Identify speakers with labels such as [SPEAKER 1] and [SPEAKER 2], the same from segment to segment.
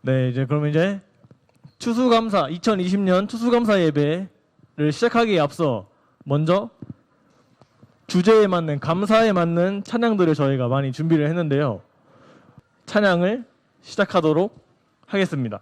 [SPEAKER 1] 네, 이제 그러면 이제 추수감사 2020년 추수감사 예배를 시작하기에 앞서 먼저 주제에 맞는 감사에 맞는 찬양들을 저희가 많이 준비를 했는데요. 찬양을 시작하도록 하겠습니다.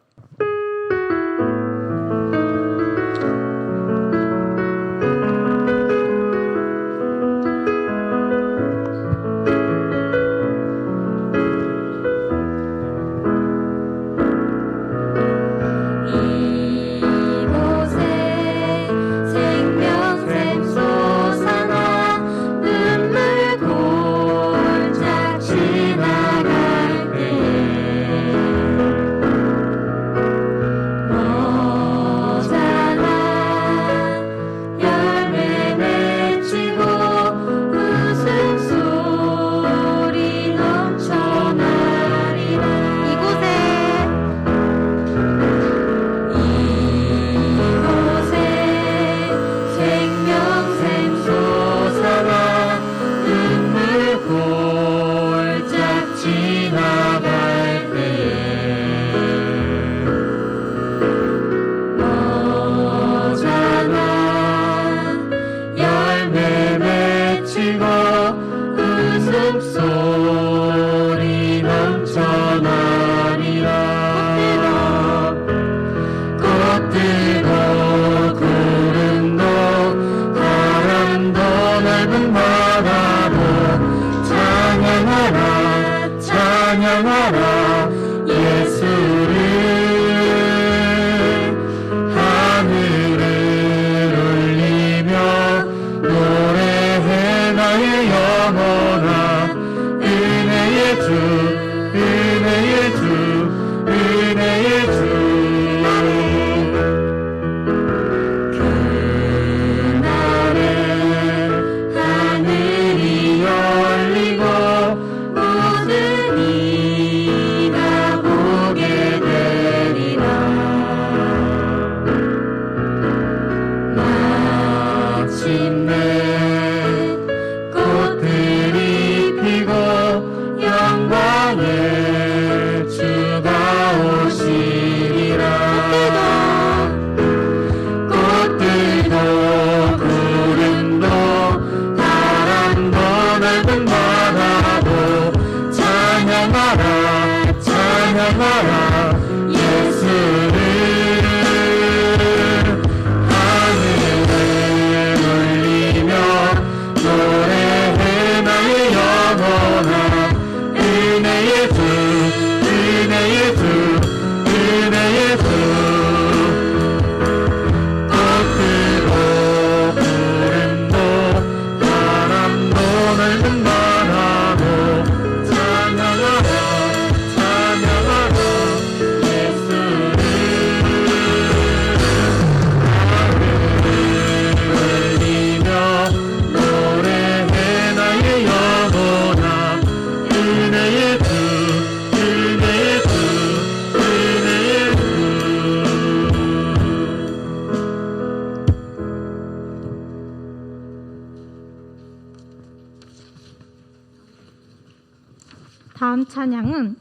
[SPEAKER 2] 다음 찬양은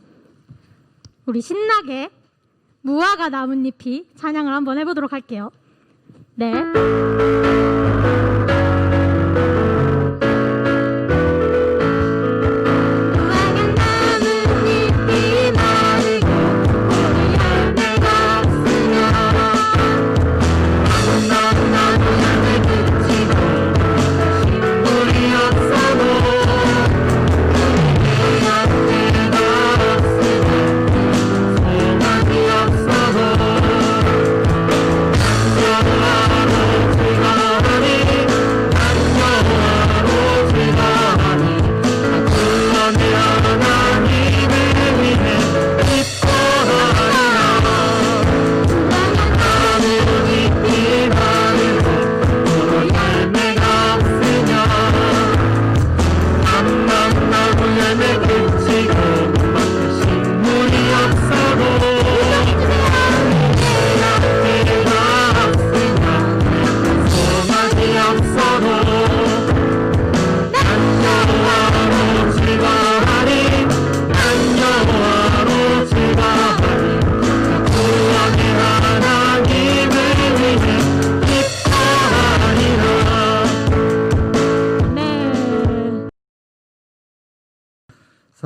[SPEAKER 2] 우리 신나게 무화과 나뭇잎이 찬양을 한번 해보도록 할게요. 네.
[SPEAKER 3] 나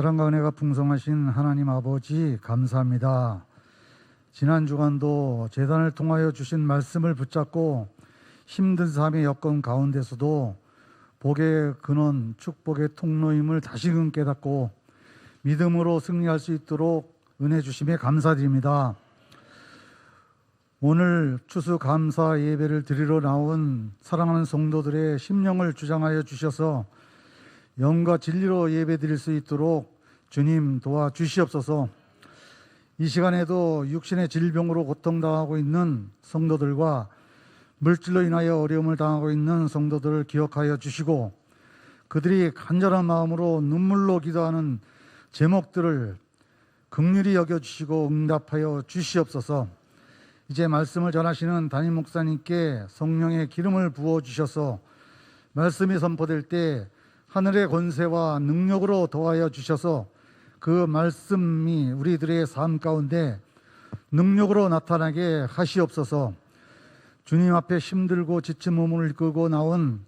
[SPEAKER 3] 사랑과 은혜가 풍성하신 하나님 아버지 감사합니다. 지난 주간도 재단을 통하여 주신 말씀을 붙잡고 힘든 삶의 여건 가운데서도 복의 근원, 축복의 통로임을 다시금 깨닫고 믿음으로 승리할 수 있도록 은혜 주심에 감사드립니다. 오늘 추수감사 예배를 드리러 나온 사랑하는 성도들의 심령을 주장하여 주셔서 영과 진리로 예배 드릴 수 있도록 주님 도와주시옵소서. 이 시간에도 육신의 질병으로 고통당하고 있는 성도들과 물질로 인하여 어려움을 당하고 있는 성도들을 기억하여 주시고, 그들이 간절한 마음으로 눈물로 기도하는 제목들을 긍휼히 여겨주시고 응답하여 주시옵소서. 이제 말씀을 전하시는 담임 목사님께 성령의 기름을 부어주셔서 말씀이 선포될 때 하늘의 권세와 능력으로 도와여 주셔서 그 말씀이 우리들의 삶 가운데 능력으로 나타나게 하시옵소서. 주님 앞에 힘들고 지친 몸을 이끌고 나온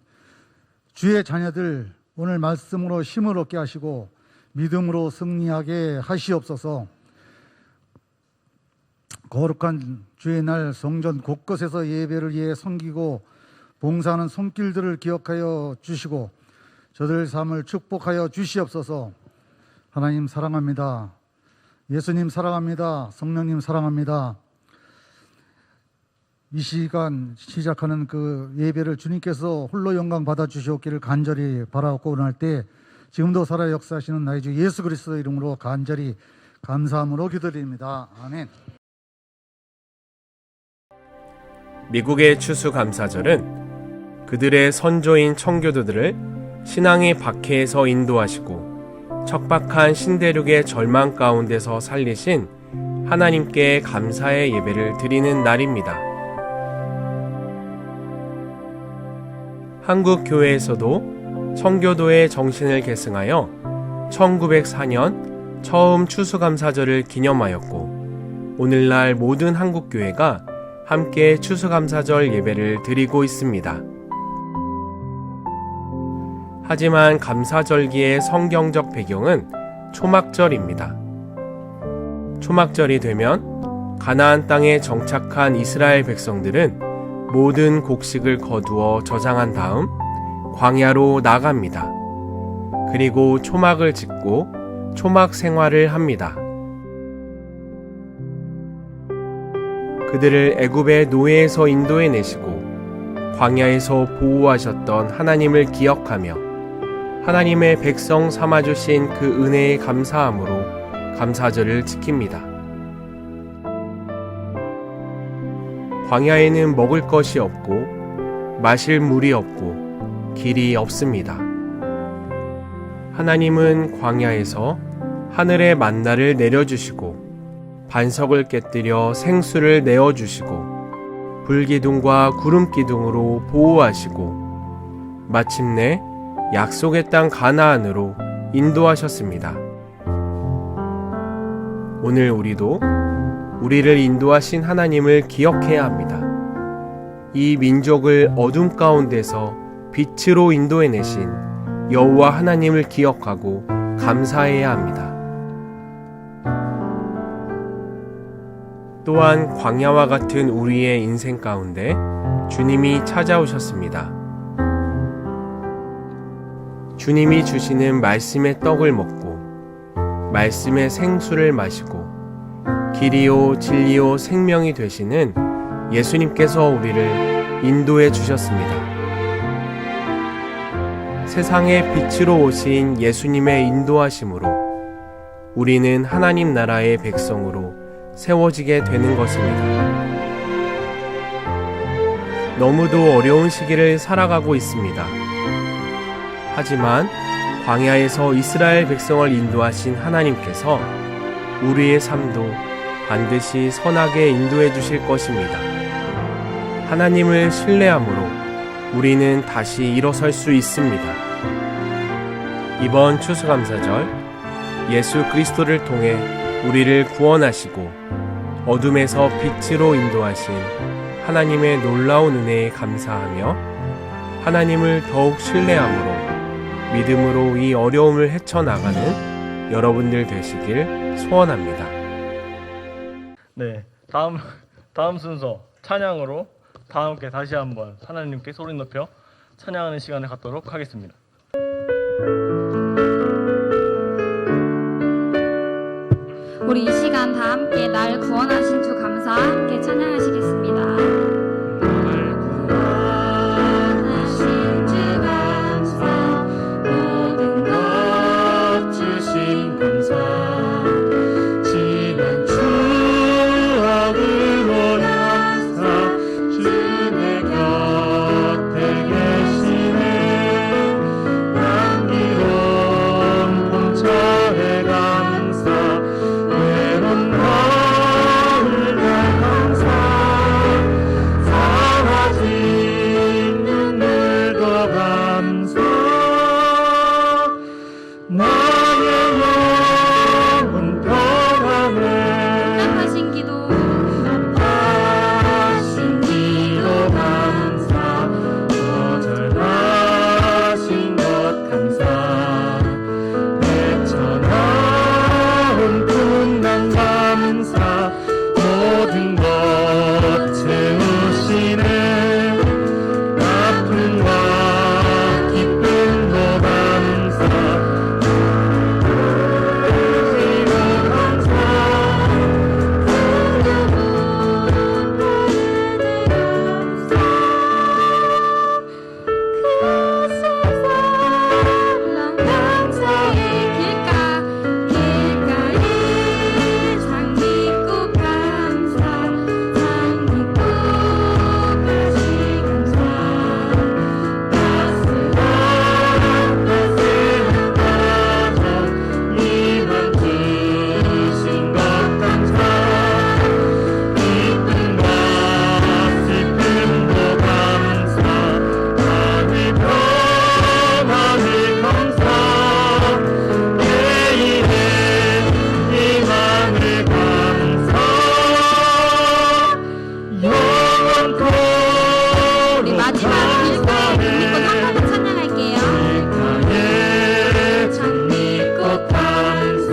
[SPEAKER 3] 주의 자녀들, 오늘 말씀으로 힘을 얻게 하시고 믿음으로 승리하게 하시옵소서. 거룩한 주의 날 성전 곳곳에서 예배를 위해 섬기고 봉사하는 손길들을 기억하여 주시고 저들의 삶을 축복하여 주시옵소서. 하나님 사랑합니다. 예수님 사랑합니다. 성령님 사랑합니다. 이 시간 시작하는 그 예배를 주님께서 홀로 영광 받아 주시옵기를 간절히 바라고 원할 때 지금도 살아 역사하시는 나의 주 예수 그리스도 이름으로 간절히 감사함으로 기도드립니다. 아멘.
[SPEAKER 4] 미국의 추수감사절은 그들의 선조인 청교도들을 신앙의 박해에서 인도하시고 척박한 신대륙의 절망 가운데서 살리신 하나님께 감사의 예배를 드리는 날입니다. 한국 교회에서도 청교도의 정신을 계승하여 1904년 처음 추수감사절을 기념하였고, 오늘날 모든 한국 교회가 함께 추수감사절 예배를 드리고 있습니다. 하지만 감사절기의 성경적 배경은 초막절입니다. 초막절이 되면 가나안 땅에 정착한 이스라엘 백성들은 모든 곡식을 거두어 저장한 다음 광야로 나갑니다. 그리고 초막을 짓고 초막 생활을 합니다. 그들을 애굽의 노예에서 인도해 내시고 광야에서 보호하셨던 하나님을 기억하며 하나님의 백성 삼아주신 그 은혜에 감사함으로 감사절을 지킵니다. 광야에는 먹을 것이 없고 마실 물이 없고 길이 없습니다. 하나님은 광야에서 하늘의 만나를 내려주시고 반석을 깨뜨려 생수를 내어주시고 불기둥과 구름기둥으로 보호하시고 마침내 약속의 땅 가나안으로 인도하셨습니다. 오늘 우리도 우리를 인도하신 하나님을 기억해야 합니다. 이 민족을 어둠 가운데서 빛으로 인도해내신 여호와 하나님을 기억하고 감사해야 합니다. 또한 광야와 같은 우리의 인생 가운데 주님이 찾아오셨습니다. 주님이 주시는 말씀의 떡을 먹고 말씀의 생수를 마시고 길이요 진리요 생명이 되시는 예수님께서 우리를 인도해 주셨습니다. 세상의 빛으로 오신 예수님의 인도하심으로 우리는 하나님 나라의 백성으로 세워지게 되는 것입니다. 너무도 어려운 시기를 살아가고 있습니다. 하지만 광야에서 이스라엘 백성을 인도하신 하나님께서 우리의 삶도 반드시 선하게 인도해 주실 것입니다. 하나님을 신뢰함으로 우리는 다시 일어설 수 있습니다. 이번 추수감사절 예수 그리스도를 통해 우리를 구원하시고 어둠에서 빛으로 인도하신 하나님의 놀라운 은혜에 감사하며 하나님을 더욱 신뢰함으로 믿음으로 이 어려움을 헤쳐나가는 여러분들 되시길 소원합니다.
[SPEAKER 1] 네, 다음 순서 찬양으로 다 함께 다시 한번 하나님께 소리 높여 찬양하는 시간을 갖도록 하겠습니다.
[SPEAKER 5] 우리 이 시간 다 함께 날 구원하신 주 감사 함께 찬양하시겠습니다.
[SPEAKER 1] 날
[SPEAKER 5] 구원하신 주 감사 모든 것
[SPEAKER 1] 주신 감사 지난 추억으로 감사 주내 곁에 계시네 향기로운 봄철에 감사 외로운 가을날 감사 사라진 눈물도 감사 나의 영혼 평안을
[SPEAKER 5] 응답하신 기도
[SPEAKER 1] 하신 기도 감사 거절하신 것 감사 헤쳐나온 풍랑 감사 모든 것 채우시네 아픔과 기쁨도 감사
[SPEAKER 5] 감사의 길가에 장미꽃 감사 장미꽃 가시 감사
[SPEAKER 1] 따스한 가정 이만 주신 것 감사 기쁨과 슬픔도 감사 하늘 평안을 감사 내일의 희망을 감사 영원토록
[SPEAKER 5] 우리 마지막 길가에 장미꽃 한 번 더 찬양할게요.
[SPEAKER 1] 길가에 장미꽃 감사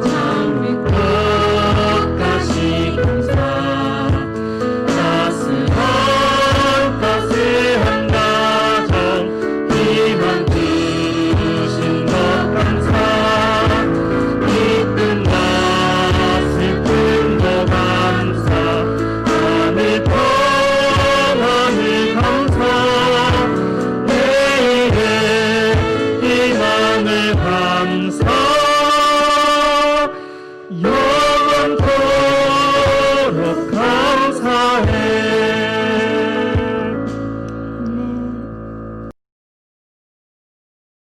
[SPEAKER 1] 장미꽃 가시 감사 따스한 가정 희망 주신 것 감사 기쁨과 슬픔도 감사 하늘 평안을 감사 내일의 희망을 감사 영원토록 감사해.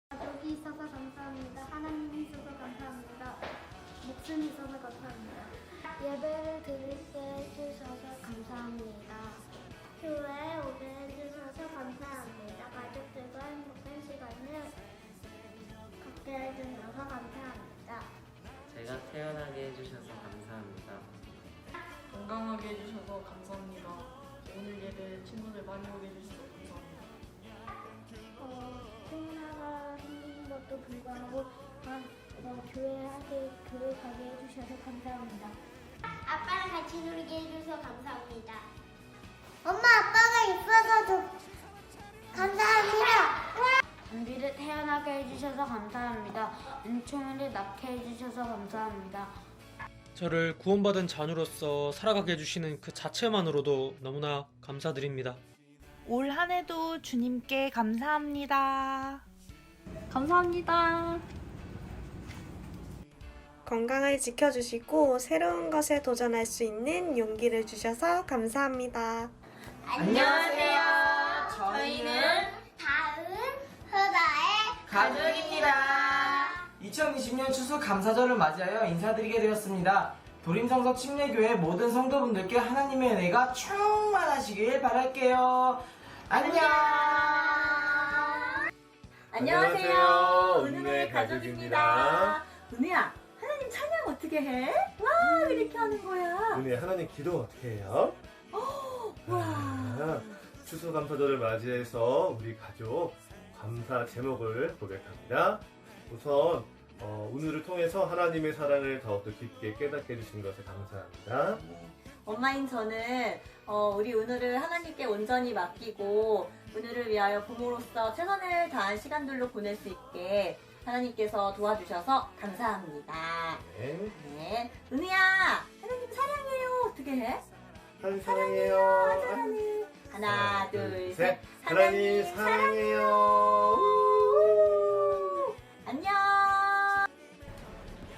[SPEAKER 6] 가족이 있어서 감사합니다. 하나님이 있어서 감사합니다. 목숨이 있어서 감사합니다. 예배를 드리게 해주셔서 감사합니다. 교회에 오게 해주셔서 감사합니다. 가족들과 행복한 시간을 갖게 해주셔서 감사합니다.
[SPEAKER 7] 제가 태어나게 해주셔서 감사합니다.
[SPEAKER 8] 건강하게 해주셔서 감사합니다. 오늘 예배 친구들 많이 오게 해주셔서 감사합니다.
[SPEAKER 6] 코로나가 생긴 것도 불구하고 교회 가게 해주셔서 감사합니다. 아빠랑 같이 놀게 해주셔서 감사합니다. 엄마 아빠가 있어서 감사합니다. 담비를 태어나게 해주셔서 감사합니다. 은총이를 낳게 해주셔서 감사합니다.
[SPEAKER 9] 저를 구원받은 자녀로서 살아가게 해주시는 그 자체만으로도 너무나 감사드립니다.
[SPEAKER 10] 올 한 해도 주님께 감사합니다.
[SPEAKER 5] 감사합니다.
[SPEAKER 11] 건강을 지켜주시고 새로운 것에 도전할 수 있는 용기를 주셔서 감사합니다.
[SPEAKER 6] 안녕하세요. 저희는 다음 후다의
[SPEAKER 7] 가족입니다. 2020년 추수 감사절을 맞이하여 인사드리게 되었습니다. 도림성석 침례교회 모든 성도분들께 하나님의 은혜가 충만하시길 바랄게요. 안녕.
[SPEAKER 12] 안녕하세요. 은우의 가족입니다. 은우야, 하나님 찬양 어떻게 해? 와, 이렇게 하는 거야.
[SPEAKER 13] 은혜 하나님 기도 어떻게 해요?
[SPEAKER 12] 와.
[SPEAKER 13] 추수감사절을 맞이해서 우리 가족 감사 제목을 고백합니다. 우선 오늘을 통해서 하나님의 사랑을 더욱더 깊게 깨닫게 해주신 것에 감사합니다.
[SPEAKER 12] 엄마인 저는 우리 은우를 하나님께 온전히 맡기고 은우를 위하여 부모로서 최선을 다한 시간들로 보낼 수 있게 하나님께서 도와주셔서 감사합니다. 네. 은우야, 하나님 사랑해요. 어떻게 해?
[SPEAKER 13] 하나님 사랑해요.
[SPEAKER 12] 사랑해. 하나, 둘, 셋.
[SPEAKER 13] 하나님 사랑해요.
[SPEAKER 12] 안녕.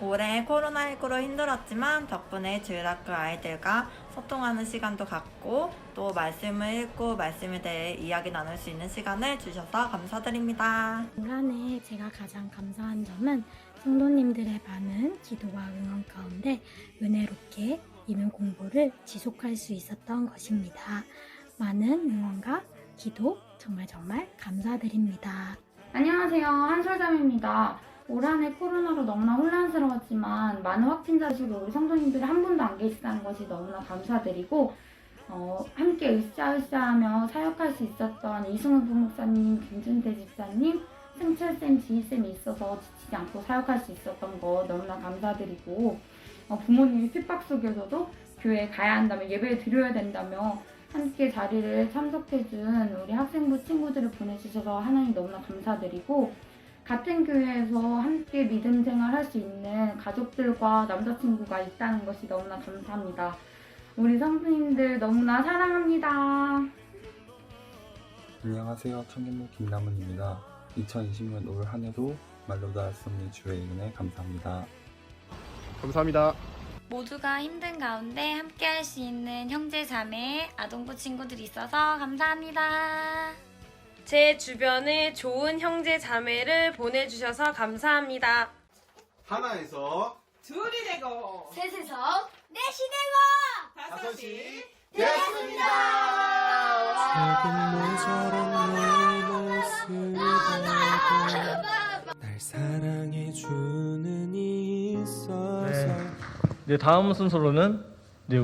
[SPEAKER 10] 올해 코로나19로 힘들었지만 덕분에 주일학교 아이들과 소통하는 시간도 갖고 또 말씀을 읽고 말씀에 대해 이야기 나눌 수 있는 시간을 주셔서 감사드립니다.
[SPEAKER 2] 올 한 해 제가 가장 감사한 점은 성도님들의 많은 기도와 응원 가운데 은혜롭게 이론 공부를 지속할 수 있었던 것입니다. 많은 응원과 기도 정말 감사드립니다.
[SPEAKER 5] 안녕하세요. 한솔자매입니다. 올 한 해 코로나로 너무나 혼란스러웠지만 많은 확진자 중에 우리 성도님들이 한 분도 안 계시다는 것이 너무나 감사드리고 함께 으쌰으쌰하며 사역할 수 있었던 이승훈 부목사님, 김준태 집사님, 승철쌤, 지희쌤이 있어서 지치지 않고 사역할 수 있었던 거 너무나 감사드리고 부모님이 핍박 속에서도 교회에 가야 한다며 예배를 드려야 된다며 함께 자리를 참석해준 우리 학생부 친구들을 보내주셔서 하나님 너무나 감사드리고 같은 교회에서 함께 믿음 생활할 수 있는 가족들과 남자친구가 있다는 것이 너무나 감사합니다. 우리 성도님들 너무나 사랑합니다.
[SPEAKER 14] 안녕하세요. 청년부 김남은입니다. 2020년 올 한 해도 말로 다할 수 없는 주의 은혜 감사합니다.
[SPEAKER 15] 감사합니다.
[SPEAKER 5] 모두가 힘든 가운데 함께 할 수 있는 형제 자매 아동부 친구들이 있어서 감사합니다.
[SPEAKER 16] 제 주변에 좋은 형제 자매를 보내주셔서 감사합니다.
[SPEAKER 17] 하나에서
[SPEAKER 12] 둘이 되고
[SPEAKER 6] 셋에서 넷이 되고
[SPEAKER 17] 다섯이
[SPEAKER 6] 됐습니다.
[SPEAKER 4] 날 사랑해주는 이 있어서.
[SPEAKER 1] 이제 다음 순서로는 이제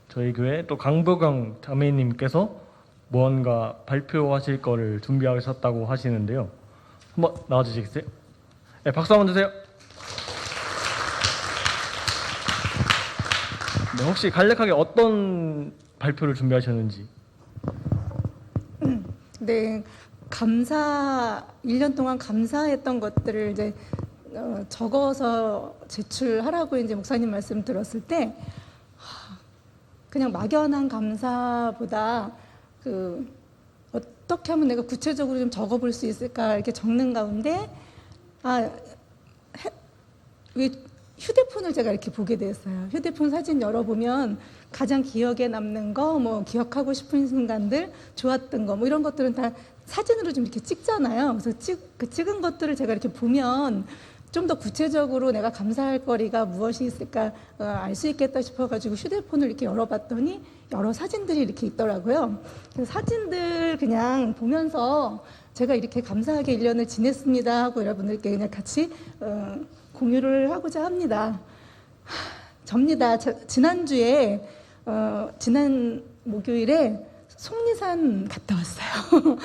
[SPEAKER 1] 저희 교회 또 강보경 자매님께서 무언가 발표하실 거를 준비하셨다고 하시는데요. 한번 나와주시겠어요? 네, 박수 한번 주세요. 네, 혹시 간략하게 어떤 발표를 준비하셨는지?
[SPEAKER 18] 네, 1년 동안 감사했던 것들을 이제 적어서 제출하라고 이제 목사님 말씀 들었을 때 그냥 막연한 감사보다 어떻게 하면 내가 구체적으로 좀 적어볼 수 있을까 이렇게 적는 가운데 왜 휴대폰을 제가 이렇게 보게 됐어요. 휴대폰 사진 열어보면 가장 기억에 남는 거, 뭐 기억하고 싶은 순간들, 좋았던 거, 뭐 이런 것들은 다 사진으로 좀 이렇게 찍잖아요. 그래서 찍은 것들을 제가 이렇게 보면 좀 더 구체적으로 내가 감사할 거리가 무엇이 있을까 알 수 있겠다 싶어가지고 휴대폰을 이렇게 열어봤더니 여러 사진들이 이렇게 있더라고요. 그래서 사진들 그냥 보면서 제가 이렇게 감사하게 1년을 지냈습니다 하고 여러분들께 그냥 같이 공유를 하고자 합니다. 접니다. 지난주에 지난 목요일에 속리산 갔다 왔어요.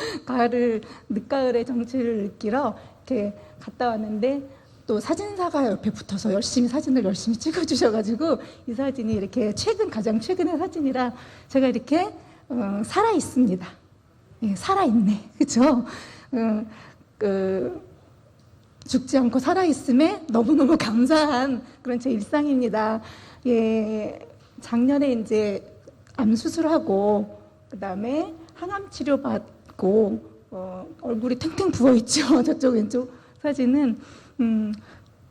[SPEAKER 18] 늦가을에 정취를 느끼러 이렇게 갔다 왔는데 또 사진사가 옆에 붙어서 사진을 열심히 찍어주셔가지고 이 사진이 이렇게 가장 최근의 사진이라 제가 이렇게 살아 있습니다. 예, 살아 있네, 그렇죠? 죽지 않고 살아 있음에 너무너무 감사한 그런 제 일상입니다. 예, 작년에 이제 암 수술하고 그다음에 항암 치료 받고 얼굴이 탱탱 부어 있죠. 저쪽 왼쪽 사진은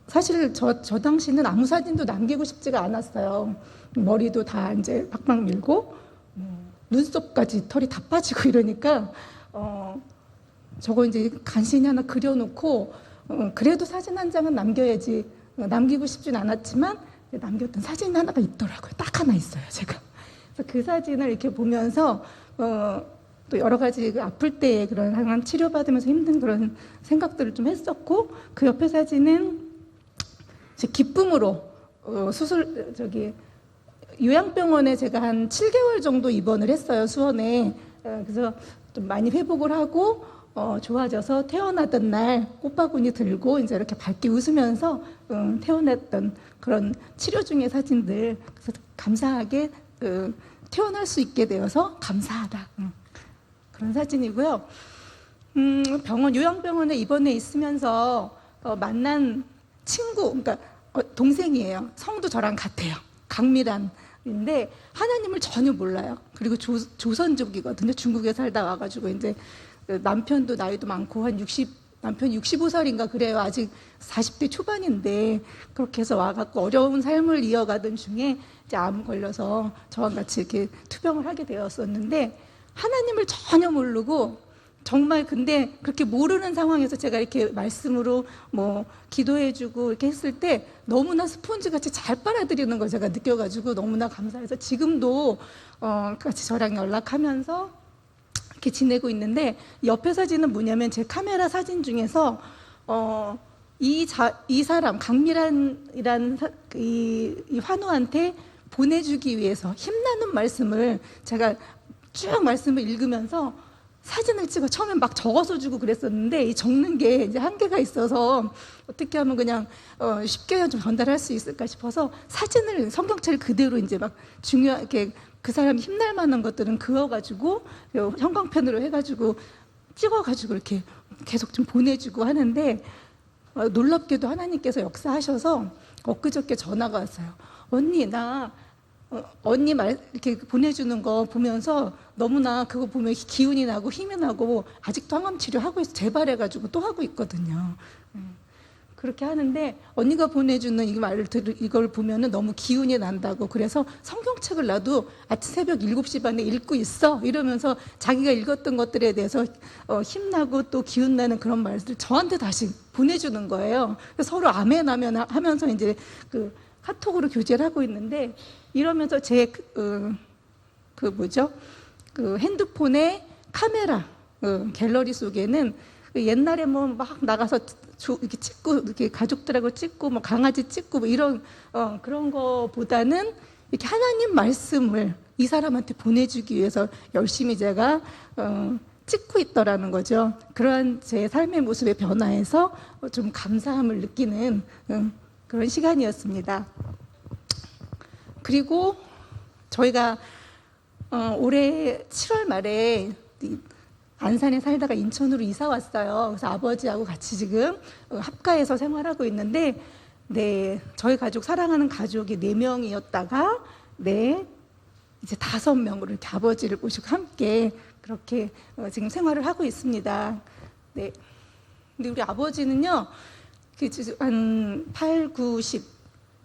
[SPEAKER 18] 사실 저 당시는 아무 사진도 남기고 싶지가 않았어요. 머리도 다 이제 박박 밀고 눈썹까지 털이 다 빠지고 이러니까 저거 이제 간신히 하나 그려놓고 그래도 사진 한 장은 남겨야지 남기고 싶진 않았지만 남겼던 사진 하나가 있더라고요. 딱 하나 있어요, 제가. 그래서 그 사진을 이렇게 보면서 또 여러 가지 아플 때 그런 항암 치료받으면서 힘든 그런 생각들을 좀 했었고 그 옆에 사진은 제 기쁨으로 요양병원에 제가 한 7개월 정도 입원을 했어요, 수원에. 그래서 좀 많이 회복을 하고 좋아져서 태어나던 날 꽃바구니 들고 이제 이렇게 밝게 웃으면서 태어났던 그런 치료 중의 사진들. 그래서 감사하게 태어날 수 있게 되어서 감사하다. 그런 사진이고요. 요양병원에 입원해 있으면서 만난 친구, 그러니까 동생이에요. 성도 저랑 같아요. 강미란인데 하나님을 전혀 몰라요. 그리고 조선족이거든요. 중국에 살다 와가지고 이제 남편도 나이도 많고 남편 65살인가 그래요. 아직 40대 초반인데 그렇게 해서 와갖고 어려운 삶을 이어가던 중에 이제 암 걸려서 저와 같이 이렇게 투병을 하게 되었었는데 하나님을 전혀 모르고 정말 근데 그렇게 모르는 상황에서 제가 이렇게 말씀으로 뭐 기도해주고 이렇게 했을 때 너무나 스폰지 같이 잘 빨아들이는 걸 제가 느껴가지고 너무나 감사해서 지금도 같이 저랑 연락하면서 이렇게 지내고 있는데 옆에 사진은 뭐냐면 제 카메라 사진 중에서 이 사람 강미란이란 이 환우한테 보내주기 위해서 힘나는 말씀을 제가 쭉 말씀을 읽으면서 사진을 찍어 처음엔 막 적어서 주고 그랬었는데 이 적는 게 이제 한계가 있어서 어떻게 하면 그냥 쉽게 좀 전달할 수 있을까 싶어서 사진을 성경책을 그대로 이제 막 중요하게 그 사람이 힘날 만한 것들은 그어가지고 형광펜으로 해가지고 찍어가지고 이렇게 계속 좀 보내주고 하는데 놀랍게도 하나님께서 역사하셔서 엊그저께 전화가 왔어요. 언니 언니 말 이렇게 보내주는 거 보면서 너무나 그거 보면 기운이 나고 힘이 나고 아직도 항암 치료하고 있어 재발해가지고 또 하고 있거든요. 그렇게 하는데 언니가 보내주는 이걸 보면은 너무 기운이 난다고 그래서 성경책을 나도 아침 새벽 7시 반에 읽고 있어 이러면서 자기가 읽었던 것들에 대해서 힘나고 또 기운 나는 그런 말들을 저한테 다시 보내주는 거예요. 그래서 서로 아멘 하면서 이제 그 카톡으로 교제를 하고 있는데 이러면서 제 그 핸드폰의 카메라 갤러리 속에는 옛날에 뭐 막 나가서 이렇게 찍고 이렇게 가족들하고 찍고 뭐 강아지 찍고 뭐 이런 그런 거보다는 이렇게 하나님 말씀을 이 사람한테 보내주기 위해서 열심히 제가 찍고 있더라는 거죠. 그러한 제 삶의 모습의 변화에서 좀 감사함을 느끼는 그런 시간이었습니다. 그리고 저희가 올해 7월 말에 안산에 살다가 인천으로 이사 왔어요. 그래서 아버지하고 같이 지금 합가해서 생활하고 있는데, 네, 저희 가족 사랑하는 가족이 4명이었다가 이제 5명으로 이렇게 아버지를 모시고 함께 그렇게 지금 생활을 하고 있습니다. 네. 근데 우리 아버지는요, 한 8, 9, 10,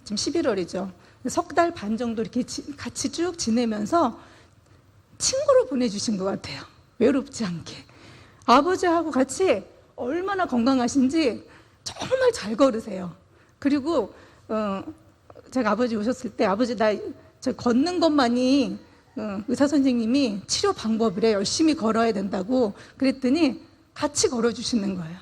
[SPEAKER 18] 지금 11월이죠. 석 달 반 정도 이렇게 같이 쭉 지내면서 친구를 보내주신 것 같아요. 외롭지 않게. 아버지하고 같이 얼마나 건강하신지 정말 잘 걸으세요. 그리고 제가 아버지 오셨을 때 아버지 저 걷는 것만이 의사 선생님이 치료 방법이래. 열심히 걸어야 된다고 그랬더니 같이 걸어주시는 거예요.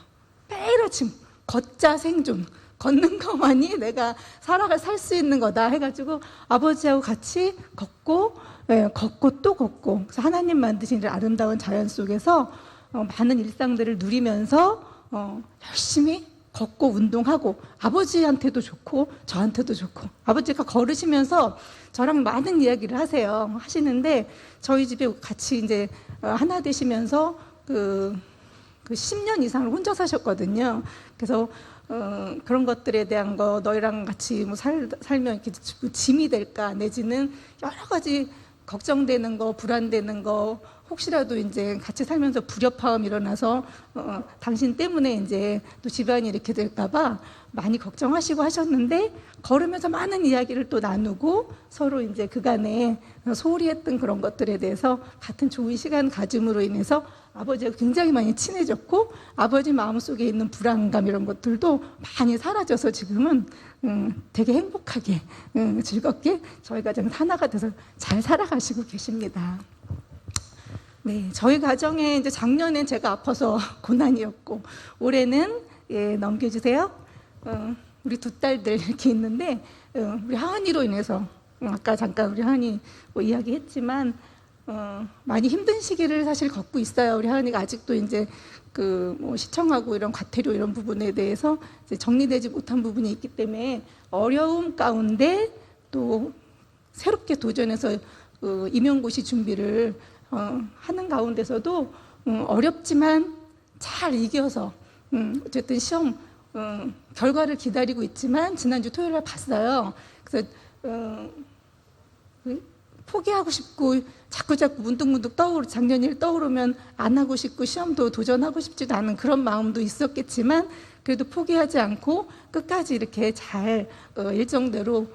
[SPEAKER 18] 매일 아침 걷자 생존. 걷는 것만이 내가 살 수 있는 거다 해가지고 아버지하고 같이 걷고 또 걷고 그래서 하나님 만드신 아름다운 자연 속에서 많은 일상들을 누리면서 열심히 걷고 운동하고 아버지한테도 좋고 저한테도 좋고 아버지가 걸으시면서 저랑 많은 이야기를 하시는데 저희 집에 같이 이제 하나 되시면서 그 10년 이상을 혼자 사셨거든요. 그래서 그런 것들에 대한 거 너희랑 같이 뭐 살면 이렇게 짐이 될까 내지는 여러 가지 걱정되는 거 불안되는 거 혹시라도 이제 같이 살면서 불협화음 일어나서 당신 때문에 이제 또 집안이 이렇게 될까봐 많이 걱정하시고 하셨는데 걸으면서 많은 이야기를 또 나누고 서로 이제 그간에 소홀히 했던 그런 것들에 대해서 같은 좋은 시간 가짐으로 인해서 아버지하고 굉장히 많이 친해졌고 아버지 마음속에 있는 불안감 이런 것들도 많이 사라져서 지금은 되게 행복하게 즐겁게 저희 가정 하나가 돼서 잘 살아가시고 계십니다. 네, 저희 가정에 이제 작년엔 제가 아파서 고난이었고 올해는 넘겨주세요. 우리 2딸들 이렇게 있는데 우리 하은이로 인해서 아까 잠깐 우리 하은이 뭐 이야기했지만 많이 힘든 시기를 사실 겪고 있어요. 우리 하은이가 아직도 이제 그 뭐 시청하고 이런 과태료 이런 부분에 대해서 이제 정리되지 못한 부분이 있기 때문에 어려움 가운데 또 새롭게 도전해서 임용고시 준비를 하는 가운데서도 어렵지만 잘 이겨서 어쨌든 시험 결과를 기다리고 있지만 지난주 토요일 날 봤어요. 그래서 포기하고 싶고 자꾸 문득문득 작년 일 떠오르면 안 하고 싶고 시험도 도전하고 싶지도 않은 그런 마음도 있었겠지만 그래도 포기하지 않고 끝까지 이렇게 잘 일정대로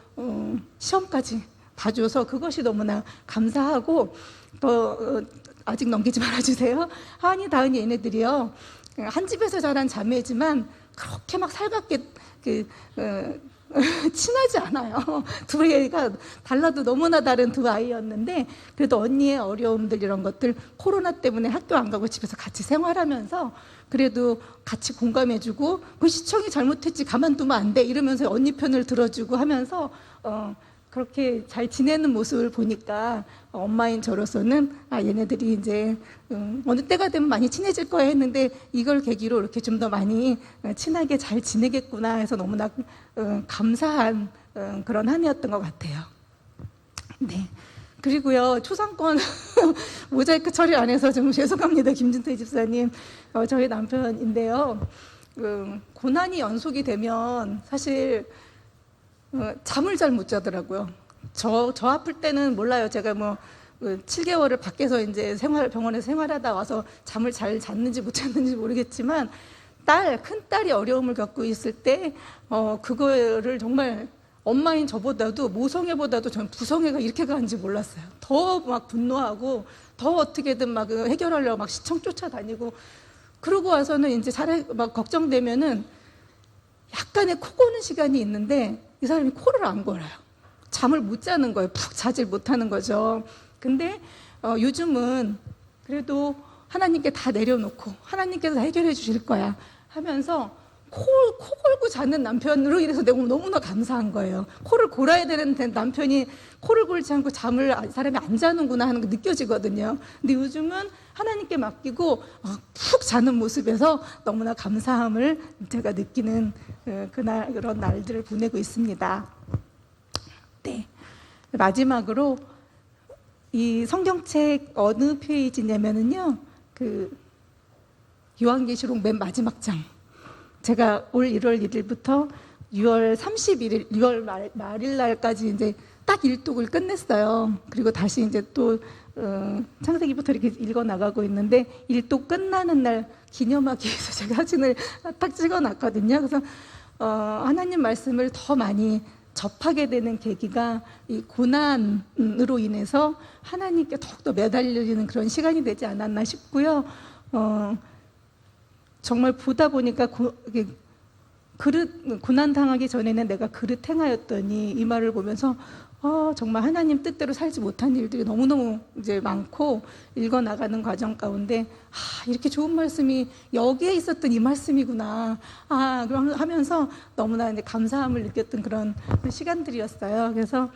[SPEAKER 18] 시험까지 봐줘서 그것이 너무나 감사하고 또 아직 넘기지 말아주세요. 하은이, 다은이 얘네들이요. 한 집에서 자란 자매지만 그렇게 막 살갑게 친하지 않아요. 두 애가 달라도 너무나 다른 두 아이였는데 그래도 언니의 어려움들 이런 것들 코로나 때문에 학교 안 가고 집에서 같이 생활하면서 그래도 같이 공감해주고 그 시청이 잘못했지 가만두면 안 돼 이러면서 언니 편을 들어주고 하면서 그렇게 잘 지내는 모습을 보니까 엄마인 저로서는 얘네들이 이제 어느 때가 되면 많이 친해질 거야 했는데 이걸 계기로 이렇게 좀 더 많이 친하게 잘 지내겠구나 해서 너무나 감사한 그런 한 해였던 것 같아요. 네. 그리고요, 초상권 모자이크 처리 안 해서 좀 죄송합니다. 김준태 집사님. 저희 남편인데요. 고난이 연속이 되면 사실 잠을 잘 못 자더라고요. 저 아플 때는 몰라요. 제가 뭐 7개월을 밖에서 이제 병원에서 생활하다 와서 잠을 잘 잤는지 못 잤는지 모르겠지만 큰 딸이 어려움을 겪고 있을 때 그거를 정말 엄마인 저보다도 모성애보다도 저는 부성애가 이렇게 가는지 몰랐어요. 더 막 분노하고 더 어떻게든 막 해결하려고 막 시청 쫓아다니고 그러고 와서는 이제 막 걱정되면은 약간의 코 고는 시간이 있는데 이 사람이 코를 안 골아요. 잠을 못 자는 거예요. 푹 자질 못하는 거죠. 근데 요즘은 그래도 하나님께 다 내려놓고 하나님께서 다 해결해 주실 거야 하면서 코 골고 자는 남편으로 인해서 내가 너무나 감사한 거예요. 코를 골아야 되는 남편이 코를 골지 않고 잠을 사람이 안 자는구나 하는 게 느껴지거든요. 근데 요즘은 하나님께 맡기고 푹 자는 모습에서 너무나 감사함을 제가 느끼는 그런 날들을 보내고 있습니다. 네. 마지막으로 이 성경책 어느 페이지냐면은요, 요한계시록 맨 마지막 장. 제가 올 1월 1일부터 6월 31일, 6월 말일 날까지 이제 딱 일독을 끝냈어요. 그리고 다시 이제 또 창세기부터 이렇게 읽어 나가고 있는데 일독 끝나는 날 기념하기 위해서 제가 사진을 딱 찍어놨거든요. 그래서 하나님 말씀을 더 많이 접하게 되는 계기가 이 고난으로 인해서 하나님께 더욱더 매달리는 그런 시간이 되지 않았나 싶고요. 정말 보다 보니까 고난 당하기 전에는 내가 그릇 행하였더니 이 말을 보면서 정말 하나님 뜻대로 살지 못한 일들이 너무너무 이제 많고 읽어 나가는 과정 가운데 이렇게 좋은 말씀이 여기에 있었던 이 말씀이구나 그럼 하면서 너무나 이제 감사함을 느꼈던 그런 시간들이었어요. 그래서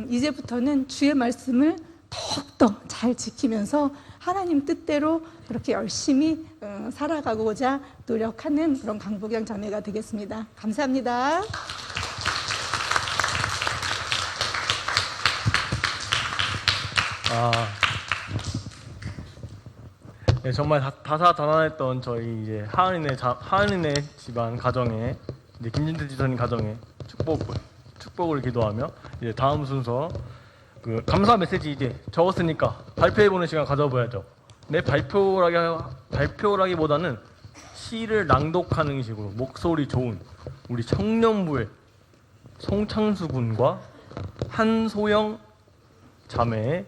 [SPEAKER 18] 이제부터는 주의 말씀을 더욱더 잘 지키면서 하나님 뜻대로 그렇게 열심히 살아가고자 노력하는 그런 강보경 자매가 되겠습니다. 감사합니다.
[SPEAKER 1] 네, 정말 다사다난했던 저희 이제 하은이네 집안 가정에 이제 김진태 집사님 가정에 축복을 기도하며 이제 다음 순서 감사 메시지 이제 적었으니까 발표해보는 시간 가져봐야죠. 내 발표라기보다는 시를 낭독하는 식으로 목소리 좋은 우리 청년부의 송창수 군과 한소영 자매의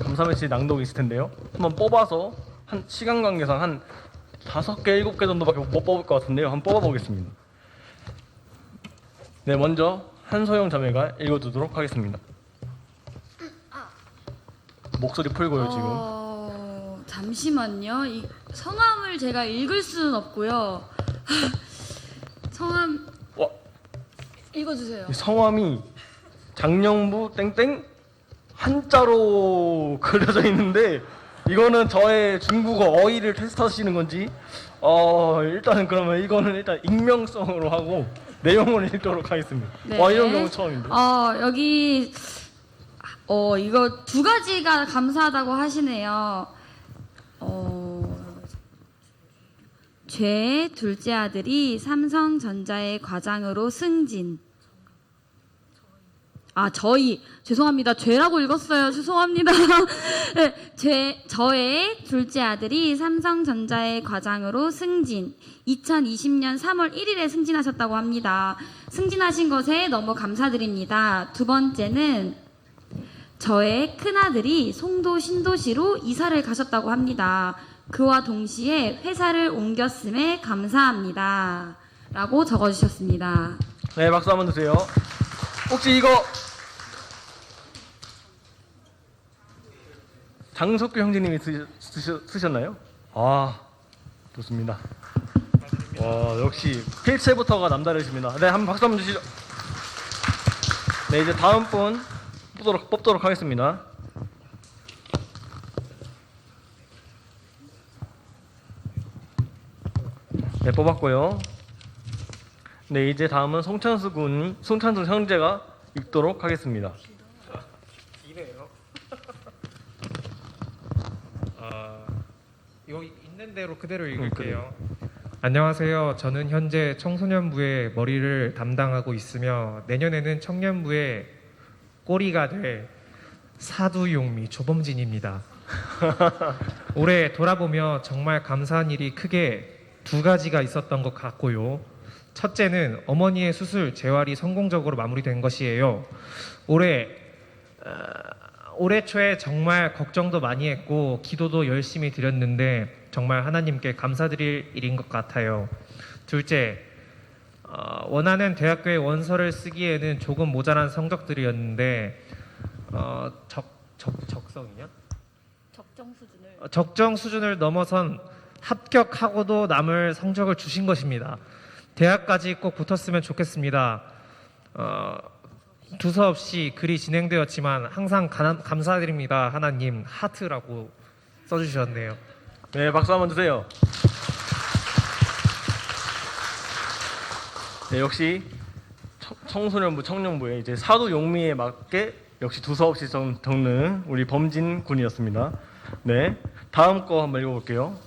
[SPEAKER 1] 감사 메시지 낭독이 있을 텐데요. 한번 뽑아서 한 시간 관계상 한 5개, 7개 정도밖에 못 뽑을 것 같은데요. 한번 뽑아보겠습니다. 네, 먼저 한소영 자매가 읽어두도록 하겠습니다. 목소리 풀고요, 지금.
[SPEAKER 19] 잠시만요. 이 성함을 제가 읽을 수는 없고요. 성함 읽어주세요.
[SPEAKER 1] 성함이 장영부 땡땡 한자로 그려져 있는데 이거는 저의 중국어 어휘를 테스트하시는 건지 일단은 그러면 이거는 일단 익명성으로 하고 내용을 읽도록 하겠습니다.
[SPEAKER 19] 네.
[SPEAKER 1] 이런 경우 처음인데.
[SPEAKER 19] 여기 이거 두 가지가 감사하다고 하시네요. 죄 둘째 아들이 삼성전자의 과장으로 승진. 죄송합니다. 죄라고 읽었어요. 죄송합니다. 네, 저의 둘째 아들이 삼성전자의 과장으로 승진. 2020년 3월 1일에 승진하셨다고 합니다. 승진하신 것에 너무 감사드립니다. 두 번째는 저의 큰아들이 송도 신도시로 이사를 가셨다고 합니다. 그와 동시에 회사를 옮겼음에 감사합니다. 라고 적어주셨습니다.
[SPEAKER 1] 네, 박수 한번 주세요. 혹시 이거 장석규 형제님이 쓰셨나요? 좋습니다. 역시 필체부터가 남다르십니다. 네, 한번 박수 한번 주시죠. 네, 이제 다음 분 뽑도록 하겠습니다. 네, 뽑았고요. 네, 이제 다음은 송찬수 형제가 읽도록 하겠습니다.
[SPEAKER 20] 이래요. 이거 있는 대로 그대로 읽을게요. 안녕하세요. 저는 현재 청소년부의 머리를 담당하고 있으며 내년에는 청년부의 꼬리가 될 사두용미 조범진입니다. 올해 돌아보며 정말 감사한 일이 크게 두 가지가 있었던 것 같고요. 첫째는 어머니의 수술 재활이 성공적으로 마무리된 것이에요. 올해 초에 정말 걱정도 많이 했고 기도도 열심히 드렸는데 정말 하나님께 감사드릴 일인 것 같아요. 둘째, 원하는 대학교에 원서를 쓰기에는 조금 모자란 성적들이었는데 적성이냐? 적정 수준을 넘어선 합격하고도 남을 성적을 주신 것입니다. 대학까지 꼭 붙었으면 좋겠습니다. 두서없이 글이 진행되었지만 항상 감사드립니다. 하나님. 하트라고 써주셨네요.
[SPEAKER 1] 네, 박수 한번 주세요. 네, 역시 청소년부, 청년부의 이제 사도 용미에 맞게 역시 두서없이 적는 우리 범진 군이었습니다. 네, 다음 거 한번 읽어볼게요.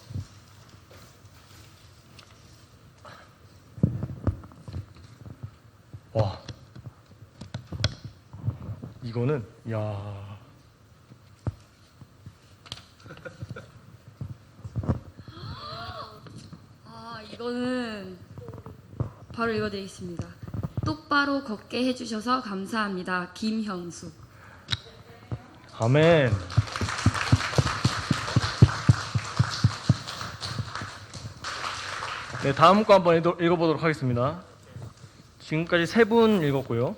[SPEAKER 1] 와, 이거는
[SPEAKER 19] 이거는 바로 읽어드리겠습니다. 똑바로 걷게 해주셔서 감사합니다. 김형수.
[SPEAKER 1] 아멘. 네, 다음 거 한번 읽어보도록 하겠습니다. 지금까지 3분 읽었고요.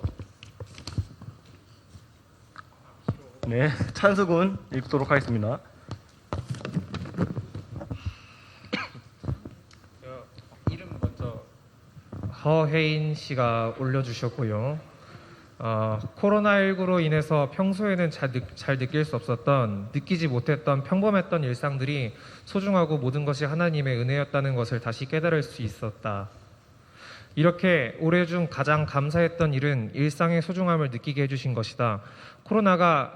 [SPEAKER 1] 네, 찬수군 읽도록 하겠습니다.
[SPEAKER 20] 이름 먼저 허혜인 씨가 올려주셨고요. 코로나19로 인해서 평소에는 잘 느낄 수 없었던, 느끼지 못했던 평범했던 일상들이 소중하고 모든 것이 하나님의 은혜였다는 것을 다시 깨달을 수 있었다. 이렇게 올해 중 가장 감사했던 일은 일상의 소중함을 느끼게 해주신 것이다. 코로나가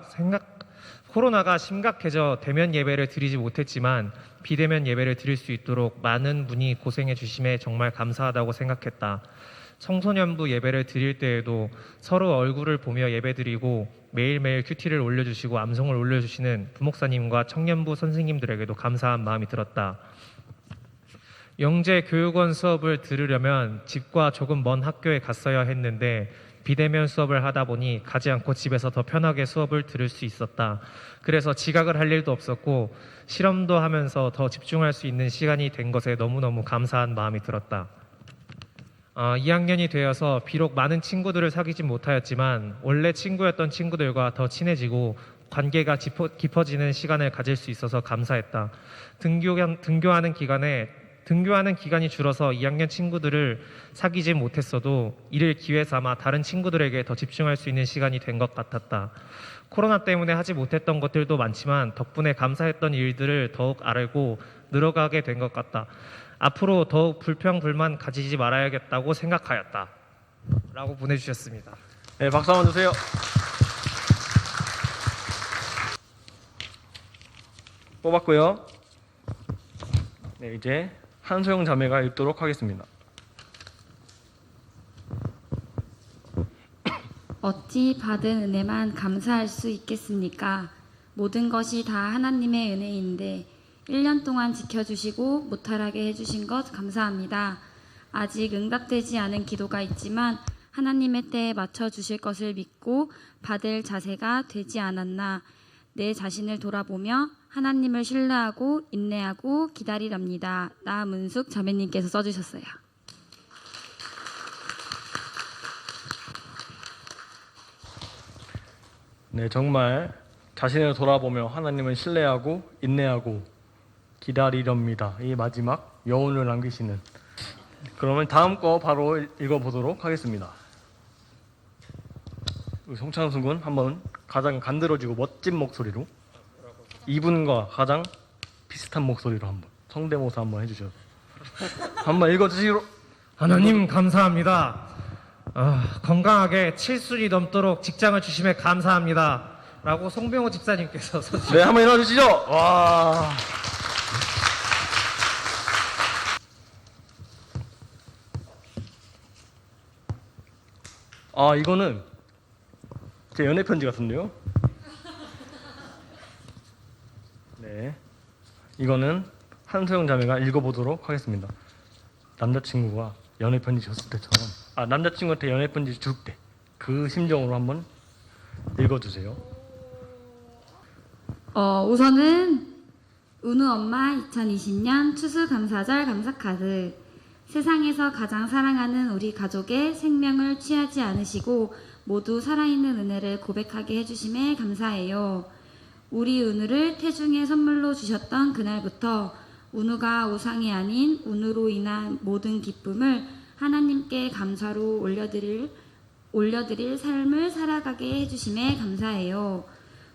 [SPEAKER 20] 심각해져 대면 예배를 드리지 못했지만 비대면 예배를 드릴 수 있도록 많은 분이 고생해 주심에 정말 감사하다고 생각했다. 청소년부 예배를 드릴 때에도 서로 얼굴을 보며 예배드리고 매일매일 큐티를 올려주시고 암송을 올려주시는 부목사님과 청년부 선생님들에게도 감사한 마음이 들었다. 영재 교육원 수업을 들으려면 집과 조금 먼 학교에 갔어야 했는데 비대면 수업을 하다 보니 가지 않고 집에서 더 편하게 수업을 들을 수 있었다. 그래서 지각을 할 일도 없었고 실험도 하면서 더 집중할 수 있는 시간이 된 것에 너무너무 감사한 마음이 들었다. 2학년이 되어서 비록 많은 친구들을 사귀지 못하였지만 원래 친구였던 친구들과 더 친해지고 관계가 깊어지는 시간을 가질 수 있어서 감사했다. 등교하는 기간에 등교하는 기간이 줄어서 2학년 친구들을 사귀지 못했어도 이를 기회 삼아 다른 친구들에게 더 집중할 수 있는 시간이 된 것 같았다. 코로나 때문에 하지 못했던 것들도 많지만 덕분에 감사했던 일들을 더욱 알고 늘어가게 된 것 같다. 앞으로 더욱 불평 불만 가지지 말아야겠다고 생각하였다. 라고 보내주셨습니다.
[SPEAKER 1] 네, 박수 한번 주세요. 뽑았고요. 네, 이제 한소영 자매가 읽도록 하겠습니다.
[SPEAKER 21] 어찌 받은 은혜만 감사할 수 있겠습니까? 모든 것이 다 하나님의 은혜인데 1년 동안 지켜주시고 무탈하게 해주신 것 감사합니다. 아직 응답되지 않은 기도가 있지만 하나님의 때에 맞춰주실 것을 믿고 받을 자세가 되지 않았나 내 자신을 돌아보며 하나님을 신뢰하고 인내하고 기다리랍니다. 나문숙 자매님께서 써주셨어요.
[SPEAKER 1] 네, 정말 자신을 돌아보며 하나님을 신뢰하고 인내하고 기다리렵니다. 이 마지막 여운을 남기시는. 그러면 다음 거 바로 읽어보도록 하겠습니다. 우리 송창순 군 한번 가장 간드러지고 멋진 목소리로 이분과 가장 비슷한 목소리로 한번 성대모사 한번 해주셔서 한번 읽어주시기로.
[SPEAKER 20] 하나님 감사합니다. 건강하게 7순이 넘도록 직장을 주심에 감사합니다. 라고 송병호 집사님께서 써주셨습니다.
[SPEAKER 1] 네, 한번 읽어주시죠. 와. 아, 이거는 제 연애 편지 같은데요. 네, 이거는 한소영 자매가 읽어보도록 하겠습니다. 남자친구가 연애 편지 줬을 때처럼, 남자친구한테 연애 편지 줄 때 그 심정으로 한번 읽어주세요.
[SPEAKER 21] 우선은 은우 엄마 2020년 추수감사절 감사카드. 세상에서 가장 사랑하는 우리 가족의 생명을 취하지 않으시고 모두 살아있는 은혜를 고백하게 해주심에 감사해요. 우리 은우를 태중의 선물로 주셨던 그날부터 은우가 우상이 아닌 은우로 인한 모든 기쁨을 하나님께 감사로 올려드릴 삶을 살아가게 해주심에 감사해요.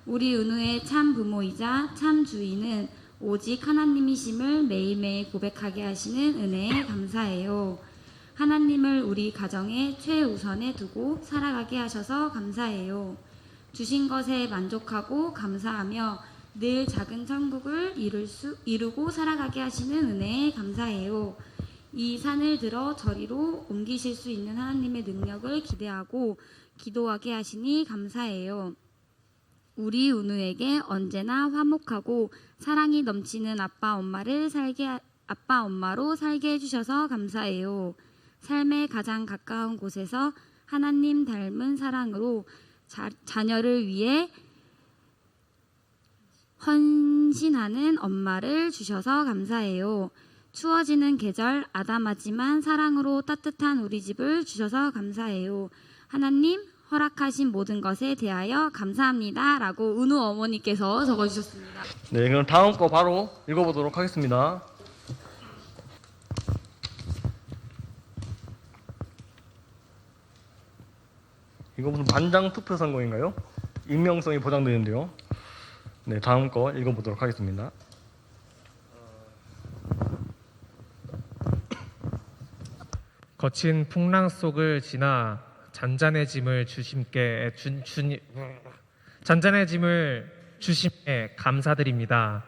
[SPEAKER 21] 우리 은우의 참 부모이자 참 주인은 오직 하나님이심을 매일매일 고백하게 하시는 은혜에 감사해요. 하나님을 우리 가정의 최우선에 두고 살아가게 하셔서 감사해요. 주신 것에 만족하고 감사하며 늘 작은 천국을 이루고 살아가게 하시는 은혜에 감사해요. 이 산을 들어 저리로 옮기실 수 있는 하나님의 능력을 기대하고 기도하게 하시니 감사해요. 우리 은우에게 언제나 화목하고 사랑이 넘치는 아빠 엄마로 살게 해주셔서 감사해요. 삶의 가장 가까운 곳에서 하나님 닮은 사랑으로 자녀를 위해 헌신하는 엄마를 주셔서 감사해요. 추워지는 계절 아담하지만 사랑으로 따뜻한 우리 집을 주셔서 감사해요. 하나님 허락하신 모든 것에 대하여 감사합니다. 라고 은우 어머니께서 적어주셨습니다.
[SPEAKER 1] 네, 그럼 다음 거 바로 읽어보도록 하겠습니다. 이거 무슨 반장 투표 선거인가요? 익명성이 보장되는데요. 네, 다음 거 읽어보도록 하겠습니다.
[SPEAKER 20] 거친 풍랑 속을 지나 잔잔해짐을 주심에 감사드립니다.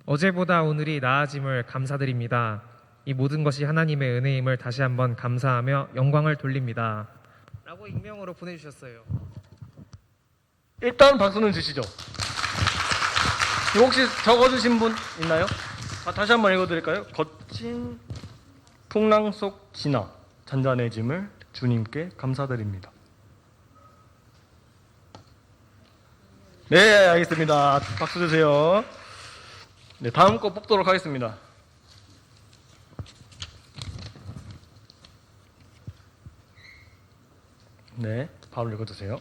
[SPEAKER 20] 어제보다 오늘이 나아짐을 감사드립니다. 이 모든 것이 하나님의 은혜임을 다시 한번 감사하며 영광을 돌립니다. 라고 익명으로 보내주셨어요.
[SPEAKER 1] 일단 박수는 주시죠. 혹시 적어주신 분 있나요? 다시 한번 읽어드릴까요? 거친 풍랑 속 지나 잔잔해짐을 주님께 감사드립니다. 네, 알겠습니다. 박수 주세요. 네, 다음 거 뽑도록 하겠습니다. 네, 바로 읽어주세요.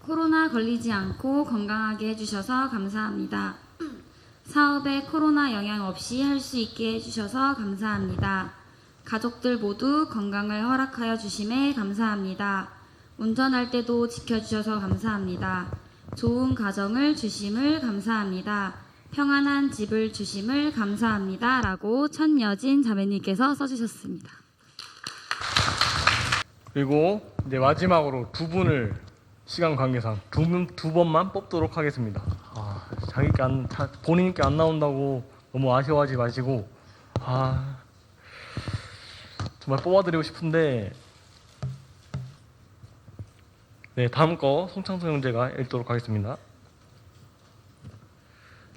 [SPEAKER 21] 코로나 걸리지 않고 건강하게 해주셔서 감사합니다. 사업에 코로나 영향 없이 할 수 있게 해주셔서 감사합니다. 가족들 모두 건강을 허락하여 주심에 감사합니다. 운전할 때도 지켜주셔서 감사합니다. 좋은 가정을 주심을 감사합니다. 평안한 집을 주심을 감사합니다. 라고 천여진 자매님께서 써주셨습니다.
[SPEAKER 1] 그리고 이제 마지막으로 두 분을 시간 관계상 두 번만 뽑도록 하겠습니다. 본인께 안 나온다고 너무 아쉬워하지 마시고 정말 뽑아드리고 싶은데 네, 다음 거 송창수 형제가 읽도록 하겠습니다.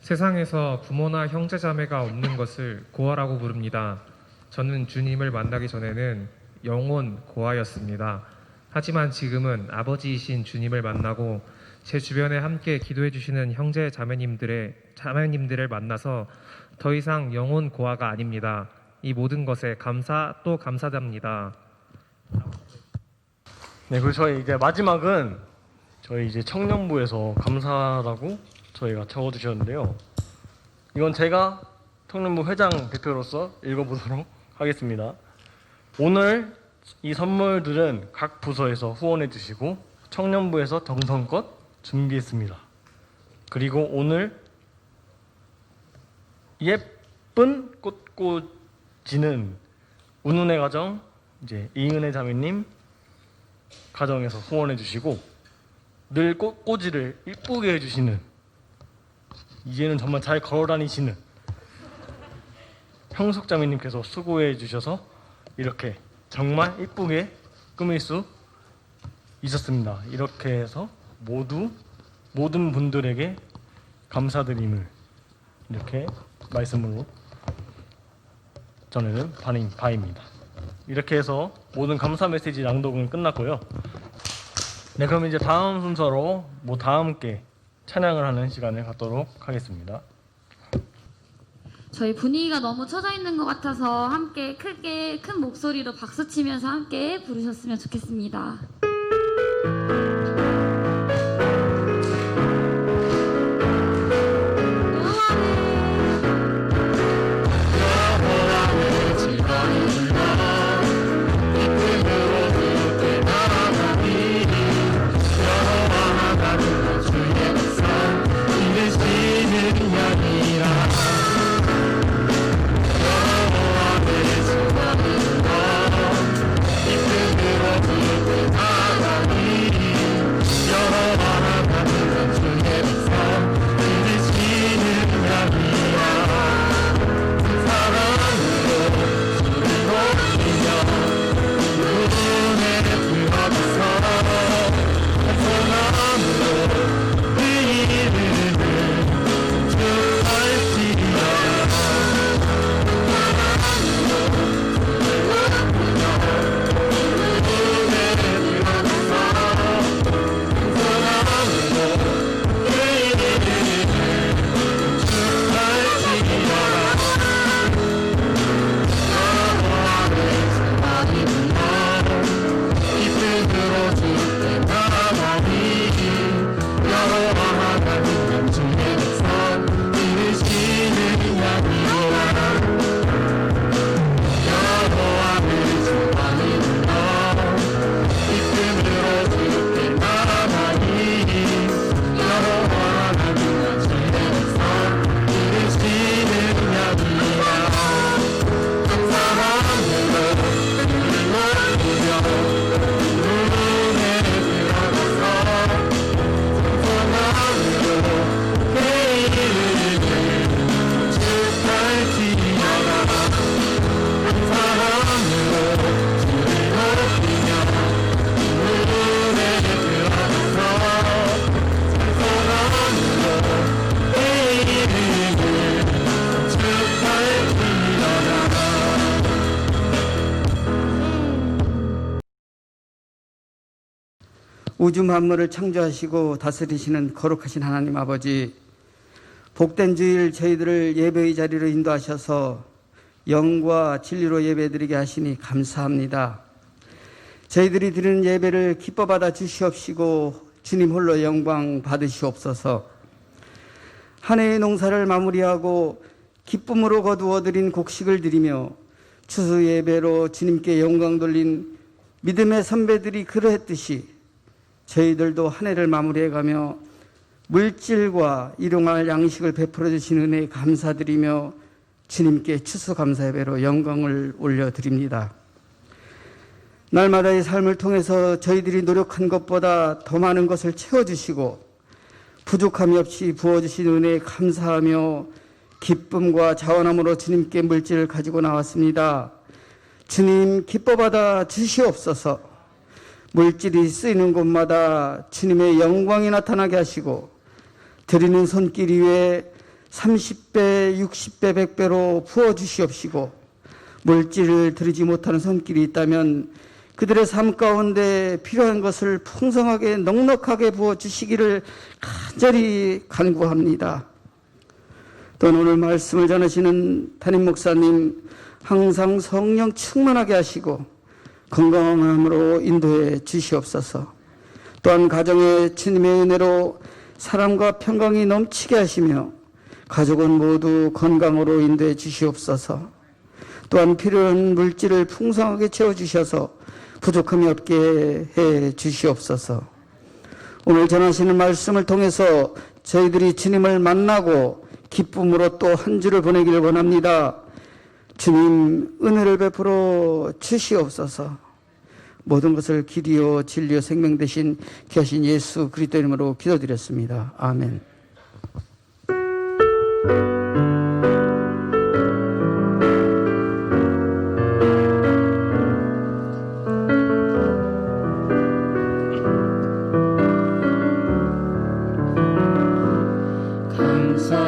[SPEAKER 20] 세상에서 부모나 형제 자매가 없는 것을 고아라고 부릅니다. 저는 주님을 만나기 전에는 영혼 고아였습니다. 하지만 지금은 아버지이신 주님을 만나고 제 주변에 함께 기도해 주시는 형제 자매님들을 만나서 더 이상 영혼 고아가 아닙니다. 이 모든 것에 감사 또 감사드립니다.
[SPEAKER 1] 네, 그리고 저희 이제 마지막은 저희 이제 청년부에서 감사라고 저희가 적어주셨는데요. 이건 제가 청년부 회장 대표로서 읽어보도록 하겠습니다. 오늘 이 선물들은 각 부서에서 후원해 주시고 청년부에서 정성껏 준비했습니다. 그리고 오늘 예쁜 꽃꽂이는 운운의 가정 이제 이은혜 자매님 가정에서 후원해 주시고 늘 꽃꽂이를 이쁘게 해주시는 이제는 정말 잘 걸어다니시는 형숙 자매님께서 수고해 주셔서 이렇게 정말 이쁘게 꾸밀 수 있었습니다. 이렇게 해서 모든 분들에게 감사드림을 이렇게 말씀으로 전해는 바입니다. 이렇게 해서 모든 감사 메시지 낭독은 끝났고요. 네, 그럼 이제 다음 순서로 다 함께 찬양을 하는 시간을 갖도록 하겠습니다.
[SPEAKER 21] 저희 분위기가 너무 처져 있는 것 같아서 함께 크게 큰 목소리로 박수 치면서 함께 부르셨으면 좋겠습니다.
[SPEAKER 3] 우주 만물을 창조하시고 다스리시는 거룩하신 하나님 아버지, 복된 주일 저희들을 예배의 자리로 인도하셔서 영과 진리로 예배드리게 하시니 감사합니다. 저희들이 드리는 예배를 기뻐 받아 주시옵시고 주님 홀로 영광 받으시옵소서. 한 해의 농사를 마무리하고 기쁨으로 거두어 드린 곡식을 드리며 추수 예배로 주님께 영광 돌린 믿음의 선배들이 그러했듯이 저희들도 한 해를 마무리해가며 물질과 일용할 양식을 베풀어 주신 은혜에 감사드리며 주님께 추수감사 예배로 영광을 올려드립니다. 날마다의 삶을 통해서 저희들이 노력한 것보다 더 많은 것을 채워주시고 부족함이 없이 부어주신 은혜에 감사하며 기쁨과 자원함으로 주님께 물질을 가지고 나왔습니다. 주님 기뻐받아 주시옵소서. 물질이 쓰이는 곳마다 주님의 영광이 나타나게 하시고 드리는 손길 위에 30배, 60배, 100배로 부어주시옵시고 물질을 드리지 못하는 손길이 있다면 그들의 삶 가운데 필요한 것을 풍성하게 넉넉하게 부어주시기를 간절히 간구합니다. 또 오늘 말씀을 전하시는 담임 목사님 항상 성령 충만하게 하시고 건강함으로 인도해 주시옵소서. 또한 가정에 주님의 은혜로 사랑과 평강이 넘치게 하시며 가족은 모두 건강으로 인도해 주시옵소서. 또한 필요한 물질을 풍성하게 채워주셔서 부족함이 없게 해 주시옵소서. 오늘 전하시는 말씀을 통해서 저희들이 주님을 만나고 기쁨으로 또 한 주를 보내기를 원합니다. 주님 은혜를 베풀어 주시옵소서. 모든 것을 길이요 진리요 생명 되신 귀하신 예수 그리스도 이름으로 기도드렸습니다. 아멘.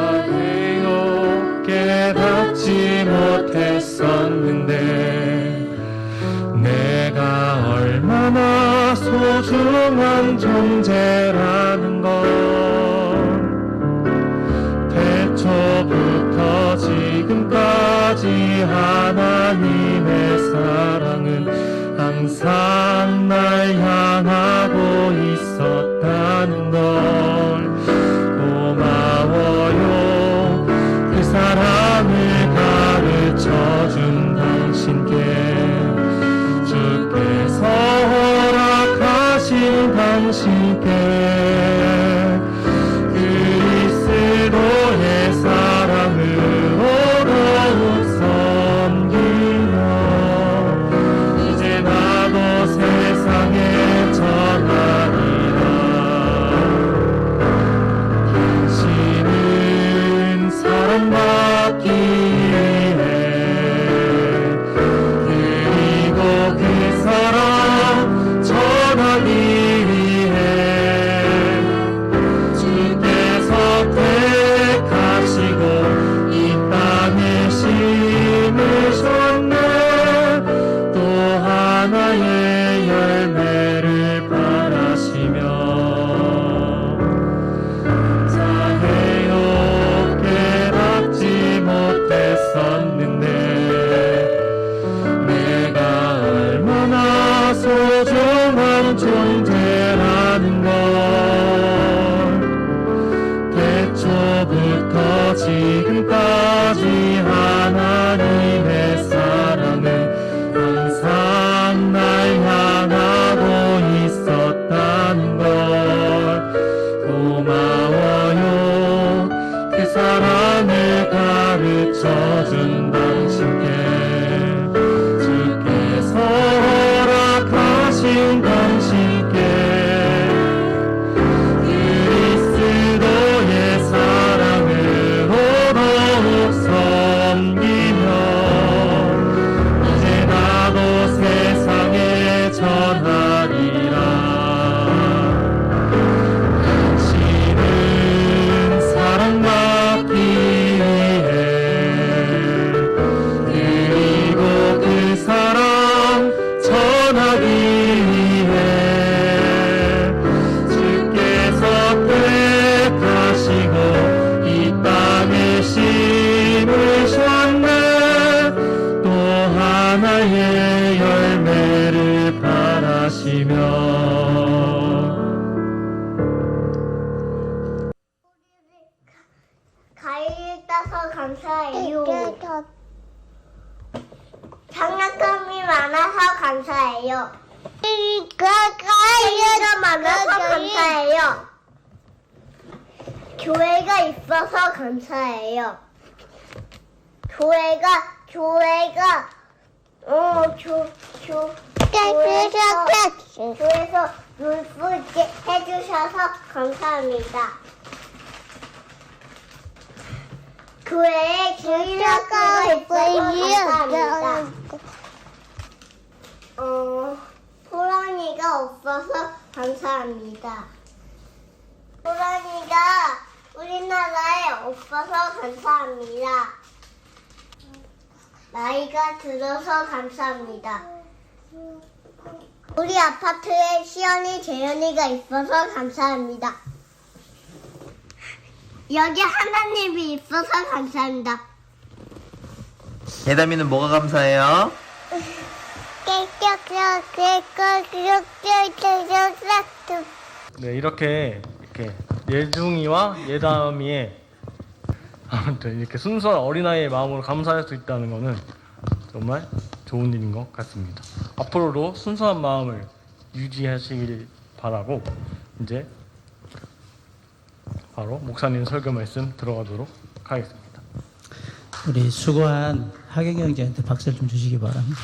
[SPEAKER 20] 감사해요. 깨닫지 못했었는데 내가 얼마나 소중한 존재라는 걸 태초부터 지금까지 하나님의 사랑은 항상 날 향하고 있었다는 걸 고마워요. 그 사랑을 가르쳐준 당신께 주께서 허락하신 당신께 그리스도의 사랑으로 더욱 섬기며 이제 나도 세상에 전하리라. 당신은 사랑받기 위해 그리고 그 사랑 전하기 위해 주께서 택하시고 이 땅에 심으셨네. 또 하나의 열매를 바라시며 감사해요. 깨닫지 못했었는데 내가 얼마나 소중한 존재라는 걸 태초부터 지금까지 하나님의 사랑은 항상 날 향하고 있었다는 걸 고마워요. 그 사랑을 가르쳐준 당신께 주께서 허락하신 당신께 그리스도의 사랑으로 더욱 섬기며 이제 나도 세상에 전하리라. 당신은 사랑받기 위해 그리고 그 사랑 전하기 위해 주께서 택하시고 이 땅에 심으셨네. 또 하나의 열매를 바라시며
[SPEAKER 6] 감사해요. 교회가 많아서 감사해요. 교회가 있어서 감사해요. 교회가 교회에서 놀 수 있게 해주셔서 감사합니다. 교회에 주일학교가 있어서 감사합니다. 호랑이가 없어서 감사합니다. 호랑이가 우리나라에 없어서 감사합니다. 나이가 들어서 감사합니다. 우리 아파트에 시연이 재현이가 있어서 감사합니다. 여기 하나님이 있어서 감사합니다.
[SPEAKER 7] 예담이는 뭐가 감사해요?
[SPEAKER 1] 네, 이렇게 예중이와 예담이의 아무튼 이렇게 순수한 어린아이의 마음으로 감사할 수 있다는 것은 정말 좋은 일인 것 같습니다. 앞으로도 순수한 마음을 유지하시길 바라고 이제 바로 목사님 설교 말씀 들어가도록 하겠습니다.
[SPEAKER 8] 우리 수고한 하경 형제한테 박수를 좀 주시기 바랍니다.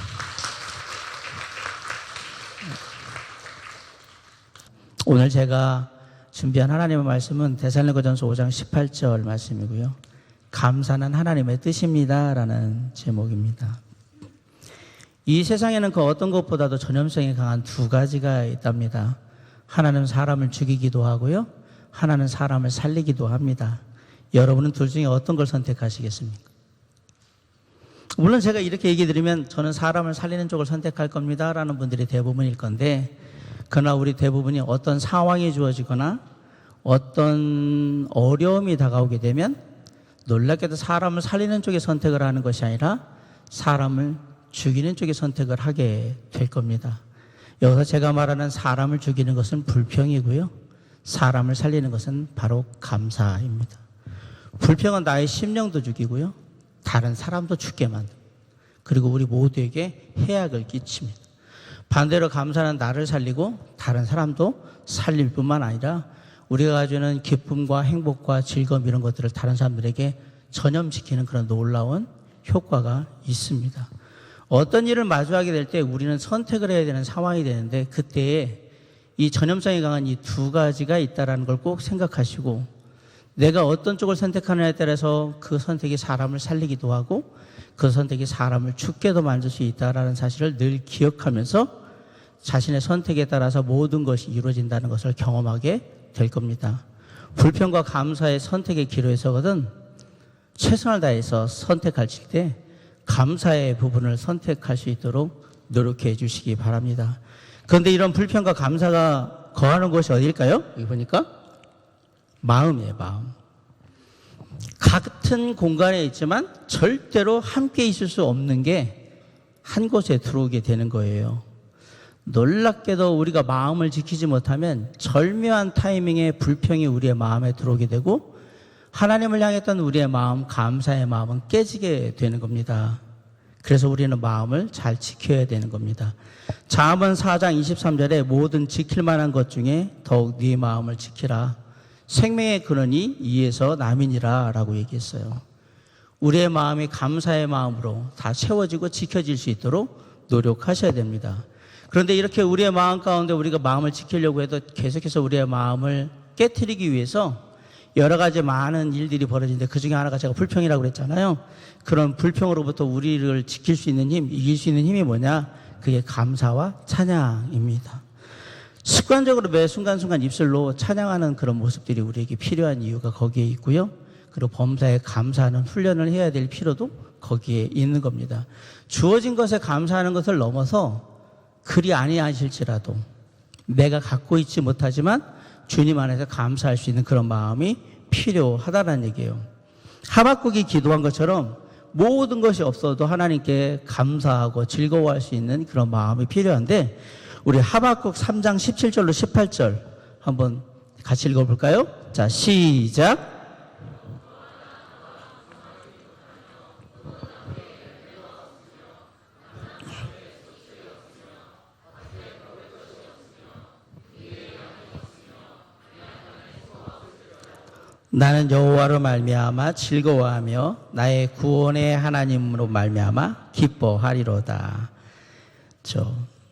[SPEAKER 8] 오늘 제가 준비한 하나님의 말씀은 데살로니가전서 5장 18절 말씀이고요. 감사는 하나님의 뜻입니다 라는 제목입니다. 이 세상에는 그 어떤 것보다도 전염성이 강한 두 가지가 있답니다. 하나는 사람을 죽이기도 하고요, 하나는 사람을 살리기도 합니다. 여러분은 둘 중에 어떤 걸 선택하시겠습니까? 물론 제가 이렇게 얘기 드리면 저는 사람을 살리는 쪽을 선택할 겁니다 라는 분들이 대부분일 건데, 그러나 우리 대부분이 어떤 상황이 주어지거나 어떤 어려움이 다가오게 되면 놀랍게도 사람을 살리는 쪽에 선택을 하는 것이 아니라 사람을 죽이는 쪽에 선택을 하게 될 겁니다. 여기서 제가 말하는 사람을 죽이는 것은 불평이고요, 사람을 살리는 것은 바로 감사입니다. 불평은 나의 심령도 죽이고요, 다른 사람도 죽게 만듭니다. 그리고 우리 모두에게 해악을 끼칩니다. 반대로 감사는 나를 살리고 다른 사람도 살릴 뿐만 아니라 우리가 가지고 있는 기쁨과 행복과 즐거움 이런 것들을 다른 사람들에게 전염시키는 그런 놀라운 효과가 있습니다. 어떤 일을 마주하게 될 때 우리는 선택을 해야 되는 상황이 되는데, 그때에 이 전염성이 강한 이 두 가지가 있다는 걸 꼭 생각하시고, 내가 어떤 쪽을 선택하느냐에 따라서 그 선택이 사람을 살리기도 하고 그 선택이 사람을 죽게도 만들 수 있다는 사실을 늘 기억하면서 자신의 선택에 따라서 모든 것이 이루어진다는 것을 경험하게 될 겁니다. 불평과 감사의 선택의 기로에서거든 최선을 다해서 선택할 때 감사의 부분을 선택할 수 있도록 노력해 주시기 바랍니다. 그런데 이런 불평과 감사가 거하는 곳이 어디일까요? 여기 보니까 마음이에요, 마음. 같은 공간에 있지만 절대로 함께 있을 수 없는 게 한 곳에 들어오게 되는 거예요. 놀랍게도 우리가 마음을 지키지 못하면 절묘한 타이밍에 불평이 우리의 마음에 들어오게 되고 하나님을 향했던 우리의 마음, 감사의 마음은 깨지게 되는 겁니다. 그래서 우리는 마음을 잘 지켜야 되는 겁니다. 잠언 4장 23절에 모든 지킬 만한 것 중에 더욱 네 마음을 지키라. 생명의 근원이 이에서 남이니라 라고 얘기했어요. 우리의 마음이 감사의 마음으로 다 채워지고 지켜질 수 있도록 노력하셔야 됩니다. 그런데 이렇게 우리의 마음 가운데 우리가 마음을 지키려고 해도 계속해서 우리의 마음을 깨트리기 위해서 여러 가지 많은 일들이 벌어지는데 그 중에 하나가 제가 불평이라고 그랬잖아요. 그런 불평으로부터 우리를 지킬 수 있는 힘, 이길 수 있는 힘이 뭐냐? 그게 감사와 찬양입니다. 습관적으로 매 순간순간 입술로 찬양하는 그런 모습들이 우리에게 필요한 이유가 거기에 있고요. 그리고 범사에 감사하는 훈련을 해야 될 필요도 거기에 있는 겁니다. 주어진 것에 감사하는 것을 넘어서 그리 아니하실지라도 내가 갖고 있지 못하지만 주님 안에서 감사할 수 있는 그런 마음이 필요하다는 얘기예요. 하박국이 기도한 것처럼 모든 것이 없어도 하나님께 감사하고 즐거워할 수 있는 그런 마음이 필요한데, 우리 하박국 3장 17절로 18절 한번 같이 읽어볼까요? 자, 시작. 나는 여호와로 말미암아 즐거워하며 나의 구원의 하나님으로 말미암아 기뻐하리로다.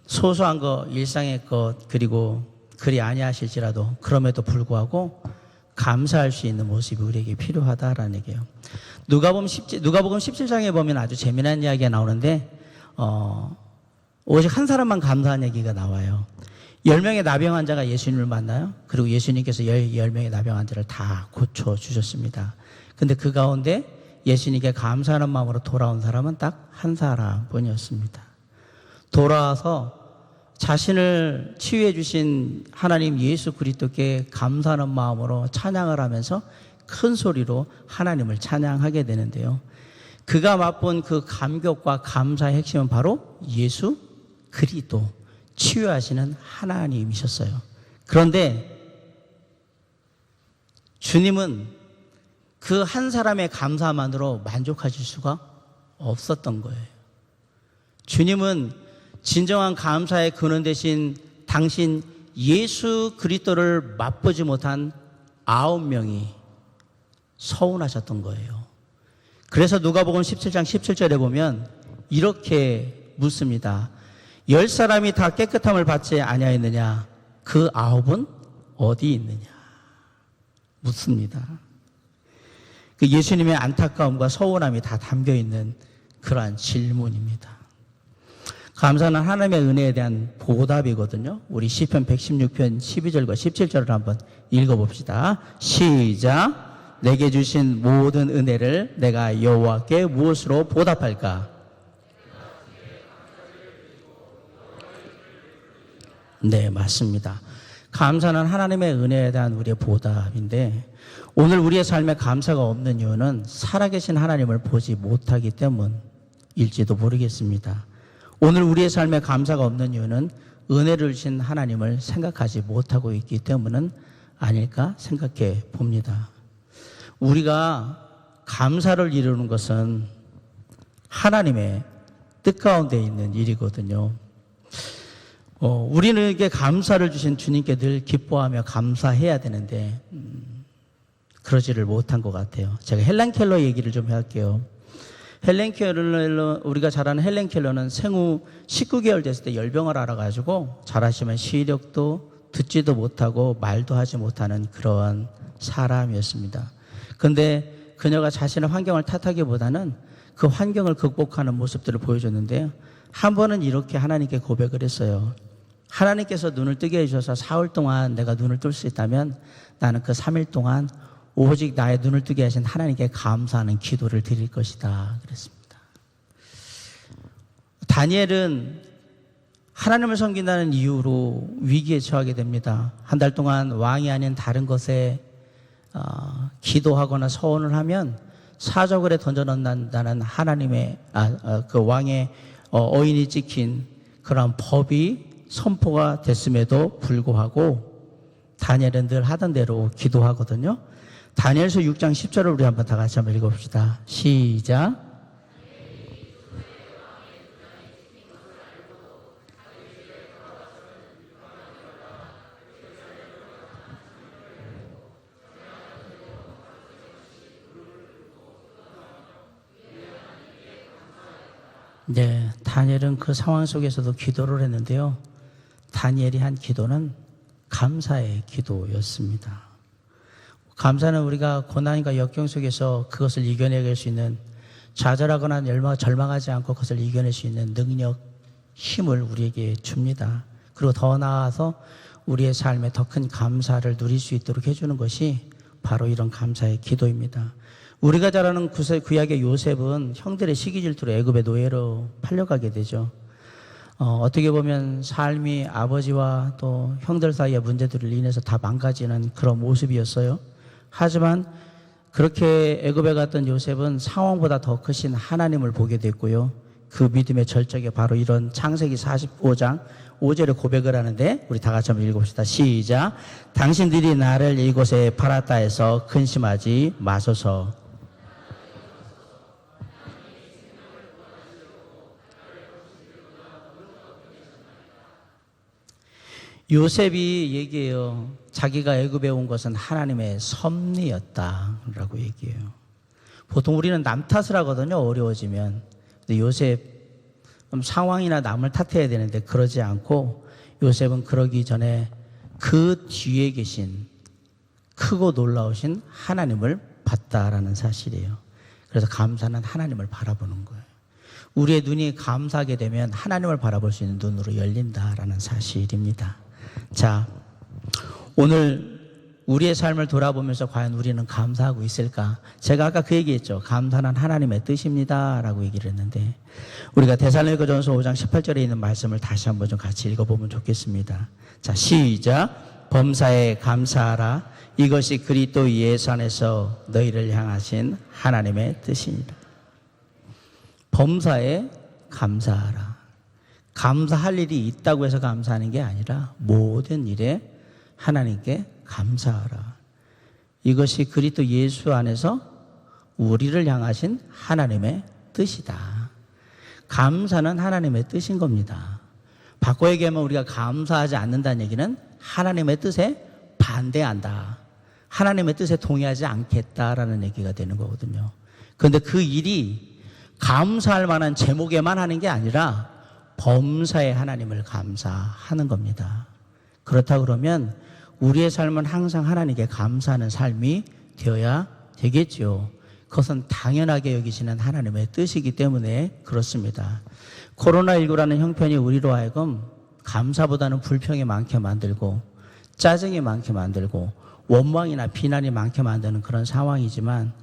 [SPEAKER 8] 소소한 것, 일상의 것, 그리고 그리 아니하실지라도 그럼에도 불구하고 감사할 수 있는 모습이 우리에게 필요하다라는 얘기예요. 누가복음 17장에 보면 아주 재미난 이야기가 나오는데 오직 한 사람만 감사한 얘기가 나와요. 10명의 나병 환자가 예수님을 만나요. 그리고 예수님께서 10명의 나병 환자를 다 고쳐주셨습니다. 근데 그 가운데 예수님께 감사하는 마음으로 돌아온 사람은 딱 한 사람뿐이었습니다. 돌아와서 자신을 치유해 주신 하나님 예수 그리스도께 감사하는 마음으로 찬양을 하면서 큰 소리로 하나님을 찬양하게 되는데요. 그가 맛본 그 감격과 감사의 핵심은 바로 예수 그리스도, 치유하시는 하나님이셨어요. 그런데 주님은 그 한 사람의 감사만으로 만족하실 수가 없었던 거예요. 주님은 진정한 감사의 근원 되신 당신 예수 그리스도를 맛보지 못한 9명이 서운하셨던 거예요. 그래서 누가복음 17장 17절에 보면 이렇게 묻습니다. 10사람이 다 깨끗함을 받지 아니하였느냐? 그 9은 어디 있느냐? 묻습니다. 그 예수님의 안타까움과 서운함이 다 담겨 있는 그러한 질문입니다. 감사는 하나님의 은혜에 대한 보답이거든요. 우리 시편 116편 12절과 17절을 한번 읽어봅시다. 시작. 내게 주신 모든 은혜를 내가 여호와께 무엇으로 보답할까? 네, 맞습니다. 감사는 하나님의 은혜에 대한 우리의 보답인데 오늘 우리의 삶에 감사가 없는 이유는 살아계신 하나님을 보지 못하기 때문일지도 모르겠습니다. 오늘 우리의 삶에 감사가 없는 이유는 은혜를 주신 하나님을 생각하지 못하고 있기 때문은 아닐까 생각해 봅니다. 우리가 감사를 이루는 것은 하나님의 뜻 가운데 있는 일이거든요. 우리에게 감사를 주신 주님께 늘 기뻐하며 감사해야 되는데 그러지를 못한 것 같아요. 제가 헬렌 켈러 얘기를 좀 할게요. 헬렌 켈러, 우리가 잘 아는 헬렌 켈러는 생후 19개월 됐을 때 열병을 앓아가지고 잘하시면 시력도 듣지도 못하고 말도 하지 못하는 그러한 사람이었습니다. 근데 그녀가 자신의 환경을 탓하기보다는 그 환경을 극복하는 모습들을 보여줬는데요. 한 번은 이렇게 하나님께 고백을 했어요. 하나님께서 눈을 뜨게 해주셔서 4월 동안 내가 눈을 뜰 수 있다면 나는 그 3일 동안 오직 나의 눈을 뜨게 하신 하나님께 감사하는 기도를 드릴 것이다 그랬습니다. 다니엘은 하나님을 섬긴다는 이유로 위기에 처하게 됩니다. 한 달 동안 왕이 아닌 다른 것에 기도하거나 서원을 하면 사저글에 던져넣는다는 하나님의 그 왕의 어인이 찍힌 그런 법이 선포가 됐음에도 불구하고 다니엘은 늘 하던 대로 기도하거든요. 다니엘서 6장 10절을 우리 한번 다 같이 한번 읽어봅시다. 시작. 네, 다니엘은 그 상황 속에서도 기도를 했는데요. 다니엘이 한 기도는 감사의 기도였습니다. 감사는 우리가 고난과 역경 속에서 그것을 이겨내갈 수 있는, 좌절하거나 절망하지 않고 그것을 이겨낼 수 있는 능력, 힘을 우리에게 줍니다. 그리고 더 나아가서 우리의 삶에 더 큰 감사를 누릴 수 있도록 해주는 것이 바로 이런 감사의 기도입니다. 우리가 잘 아는 구약의 요셉은 형들의 시기 질투로 애굽의 노예로 팔려가게 되죠. 어떻게 보면 삶이 아버지와 또 형들 사이의 문제들을 인해서 다 망가지는 그런 모습이었어요. 하지만 그렇게 애굽에 갔던 요셉은 상황보다 더 크신 하나님을 보게 됐고요. 그 믿음의 절정에 바로 이런 창세기 45장 5절에 고백을 하는데 우리 다 같이 한번 읽어봅시다. 시작. 당신들이 나를 이곳에 팔았다 해서 근심하지 마소서. 요셉이 얘기해요. 자기가 애굽에 온 것은 하나님의 섭리였다라고 얘기해요. 보통 우리는 남 탓을 하거든요. 어려워지면. 근데 요셉 상황이나 남을 탓해야 되는데 그러지 않고 요셉은 그러기 전에 그 뒤에 계신 크고 놀라우신 하나님을 봤다라는 사실이에요. 그래서 감사는 하나님을 바라보는 거예요. 우리의 눈이 감사하게 되면 하나님을 바라볼 수 있는 눈으로 열린다라는 사실입니다. 자, 오늘 우리의 삶을 돌아보면서 과연 우리는 감사하고 있을까? 제가 아까 그 얘기했죠. 감사는 하나님의 뜻입니다 라고 얘기를 했는데 우리가 데살로니가전서 5장 18절에 있는 말씀을 다시 한번 좀 같이 읽어보면 좋겠습니다. 자, 시작. 범사에 감사하라. 이것이 그리스도 예수 안에서 너희를 향하신 하나님의 뜻입니다. 범사에 감사하라. 감사할 일이 있다고 해서 감사하는 게 아니라 모든 일에 하나님께 감사하라. 이것이 그리스도 예수 안에서 우리를 향하신 하나님의 뜻이다. 감사는 하나님의 뜻인 겁니다. 바꿔 얘기하면 우리가 감사하지 않는다는 얘기는 하나님의 뜻에 반대한다. 하나님의 뜻에 동의하지 않겠다라는 얘기가 되는 거거든요. 그런데 그 일이 감사할 만한 제목에만 하는 게 아니라 범사에 하나님을 감사하는 겁니다. 그렇다 그러면 우리의 삶은 항상 하나님께 감사하는 삶이 되어야 되겠죠. 그것은 당연하게 여기시는 하나님의 뜻이기 때문에 그렇습니다. 코로나19라는 형편이 우리로 하여금 감사보다는 불평이 많게 만들고 짜증이 많게 만들고 원망이나 비난이 많게 만드는 그런 상황이지만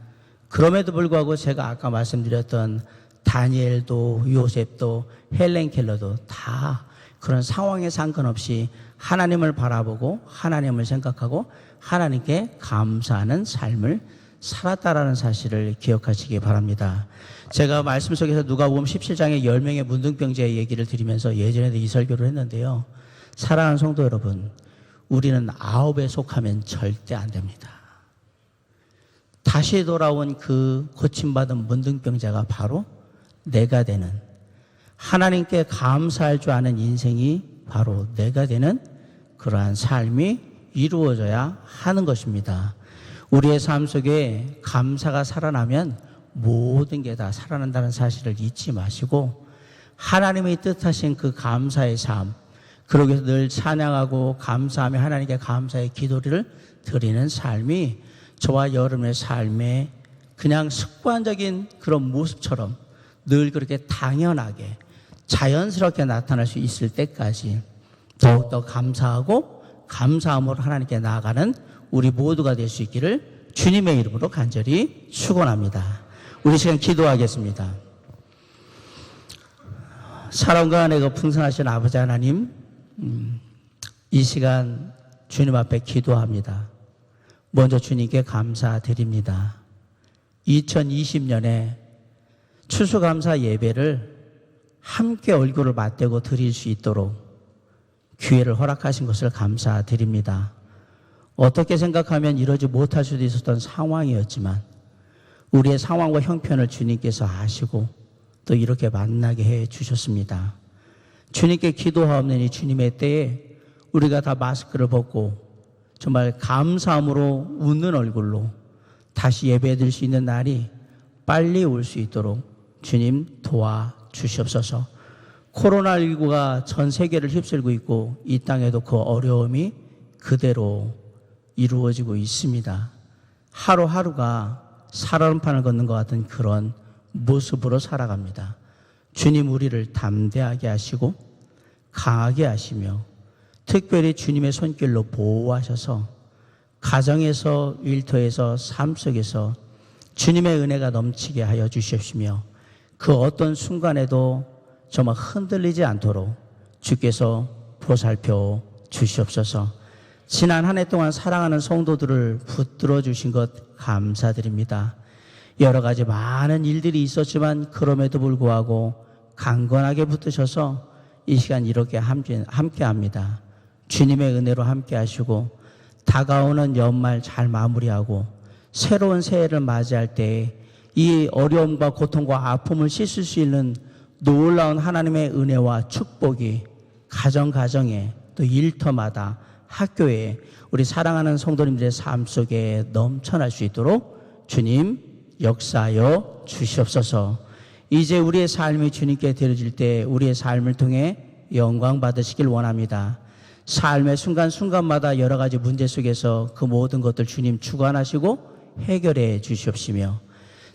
[SPEAKER 8] 그럼에도 불구하고 제가 아까 말씀드렸던 다니엘도 요셉도 헬렌 켈러도 다 그런 상황에 상관없이 하나님을 바라보고 하나님을 생각하고 하나님께 감사하는 삶을 살았다라는 사실을 기억하시기 바랍니다. 제가 말씀 속에서 누가복음 17장의 10명의 문둥병자의 얘기를 드리면서 예전에도 이 설교를 했는데요. 사랑하는 성도 여러분, 우리는 9에 속하면 절대 안 됩니다. 다시 돌아온 그 고침받은 문둥병자가 바로 내가 되는, 하나님께 감사할 줄 아는 인생이 바로 내가 되는 그러한 삶이 이루어져야 하는 것입니다. 우리의 삶 속에 감사가 살아나면 모든 게 다 살아난다는 사실을 잊지 마시고 하나님의 뜻하신 그 감사의 삶, 그러기 위해서 늘 찬양하고 감사하며 하나님께 감사의 기도를 드리는 삶이 저와 여러분의 삶에 그냥 습관적인 그런 모습처럼 늘 그렇게 당연하게 자연스럽게 나타날 수 있을 때까지 더욱더 감사하고 감사함으로 하나님께 나아가는 우리 모두가 될 수 있기를 주님의 이름으로 간절히 축원합니다. 우리 시간 기도하겠습니다. 사랑과 은혜가 풍성하신 아버지 하나님, 이 시간 주님 앞에 기도합니다. 먼저 주님께 감사드립니다. 2020년에 추수감사 예배를 함께 얼굴을 맞대고 드릴 수 있도록 기회를 허락하신 것을 감사드립니다. 어떻게 생각하면 이러지 못할 수도 있었던 상황이었지만 우리의 상황과 형편을 주님께서 아시고 또 이렇게 만나게 해 주셨습니다. 주님께 기도하옵나니 주님의 때에 우리가 다 마스크를 벗고 정말 감사함으로 웃는 얼굴로 다시 예배드릴 수 있는 날이 빨리 올 수 있도록 주님 도와주시옵소서. 코로나19가 전 세계를 휩쓸고 있고 이 땅에도 그 어려움이 그대로 이루어지고 있습니다. 하루하루가 살얼음판을 걷는 것 같은 그런 모습으로 살아갑니다. 주님 우리를 담대하게 하시고 강하게 하시며 특별히 주님의 손길로 보호하셔서 가정에서 일터에서 삶 속에서 주님의 은혜가 넘치게 하여 주시옵시며 그 어떤 순간에도 정말 흔들리지 않도록 주께서 보살펴 주시옵소서. 지난 한 해 동안 사랑하는 성도들을 붙들어 주신 것 감사드립니다. 여러 가지 많은 일들이 있었지만 그럼에도 불구하고 강건하게 붙으셔서 이 시간 이렇게 함께합니다. 주님의 은혜로 함께 하시고 다가오는 연말 잘 마무리하고 새로운 새해를 맞이할 때 이 어려움과 고통과 아픔을 씻을 수 있는 놀라운 하나님의 은혜와 축복이 가정에 또 또 일터마다 학교에 우리 사랑하는 성도님들의 삶 속에 넘쳐날 수 있도록 주님 역사하여 주시옵소서. 이제 우리의 삶이 주님께 드려질 때 우리의 삶을 통해 영광 받으시길 원합니다. 삶의 순간순간마다 여러 가지 문제 속에서 그 모든 것들 주님 주관하시고 해결해 주시옵시며,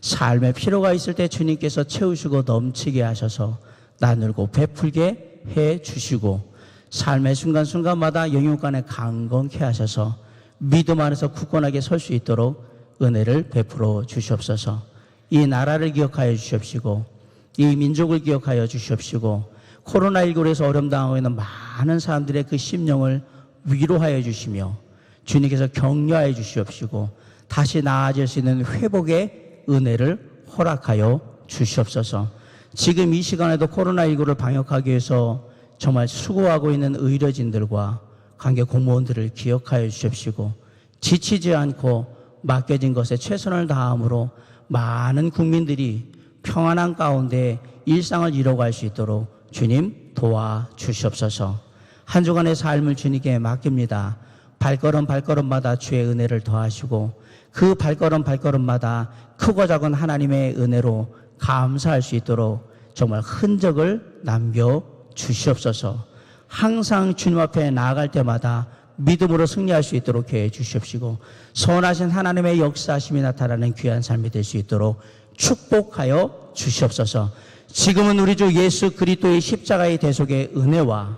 [SPEAKER 8] 삶의 필요가 있을 때 주님께서 채우시고 넘치게 하셔서 나누고 베풀게 해 주시고, 삶의 순간순간마다 영육간에 강건케 하셔서 믿음 안에서 굳건하게 설 수 있도록 은혜를 베풀어 주시옵소서. 이 나라를 기억하여 주시옵시고, 이 민족을 기억하여 주시옵시고, 코로나19로 해서 어려움 당하고 있는 많은 사람들의 그 심령을 위로하여 주시며 주님께서 격려하여 주시옵시고 다시 나아질 수 있는 회복의 은혜를 허락하여 주시옵소서. 지금 이 시간에도 코로나19를 방역하기 위해서 정말 수고하고 있는 의료진들과 관계 공무원들을 기억하여 주시옵시고, 지치지 않고 맡겨진 것에 최선을 다함으로 많은 국민들이 평안한 가운데 일상을 이뤄갈 수 있도록 주님 도와주시옵소서. 한 주간의 삶을 주님께 맡깁니다. 발걸음 발걸음마다 주의 은혜를 더하시고 그 발걸음 발걸음마다 크고 작은 하나님의 은혜로 감사할 수 있도록 정말 흔적을 남겨주시옵소서. 항상 주님 앞에 나아갈 때마다 믿음으로 승리할 수 있도록 해 주시옵시고, 선하신 하나님의 역사하심이 나타나는 귀한 삶이 될 수 있도록 축복하여 주시옵소서. 지금은 우리 주 예수 그리스도의 십자가의 대속의 은혜와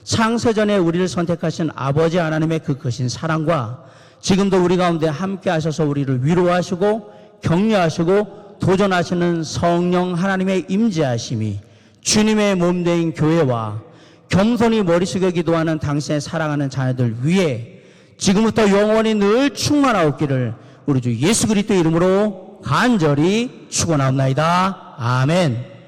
[SPEAKER 8] 창세전에 우리를 선택하신 아버지 하나님의 그 크신 사랑과 지금도 우리 가운데 함께 하셔서 우리를 위로하시고 격려하시고 도전하시는 성령 하나님의 임재하심이 주님의 몸된 교회와 겸손히 머리 숙여 기도하는 당신의 사랑하는 자녀들 위에 지금부터 영원히 늘 충만하옵기를 우리 주 예수 그리스도의 이름으로 간절히 축원하옵나이다. 아멘.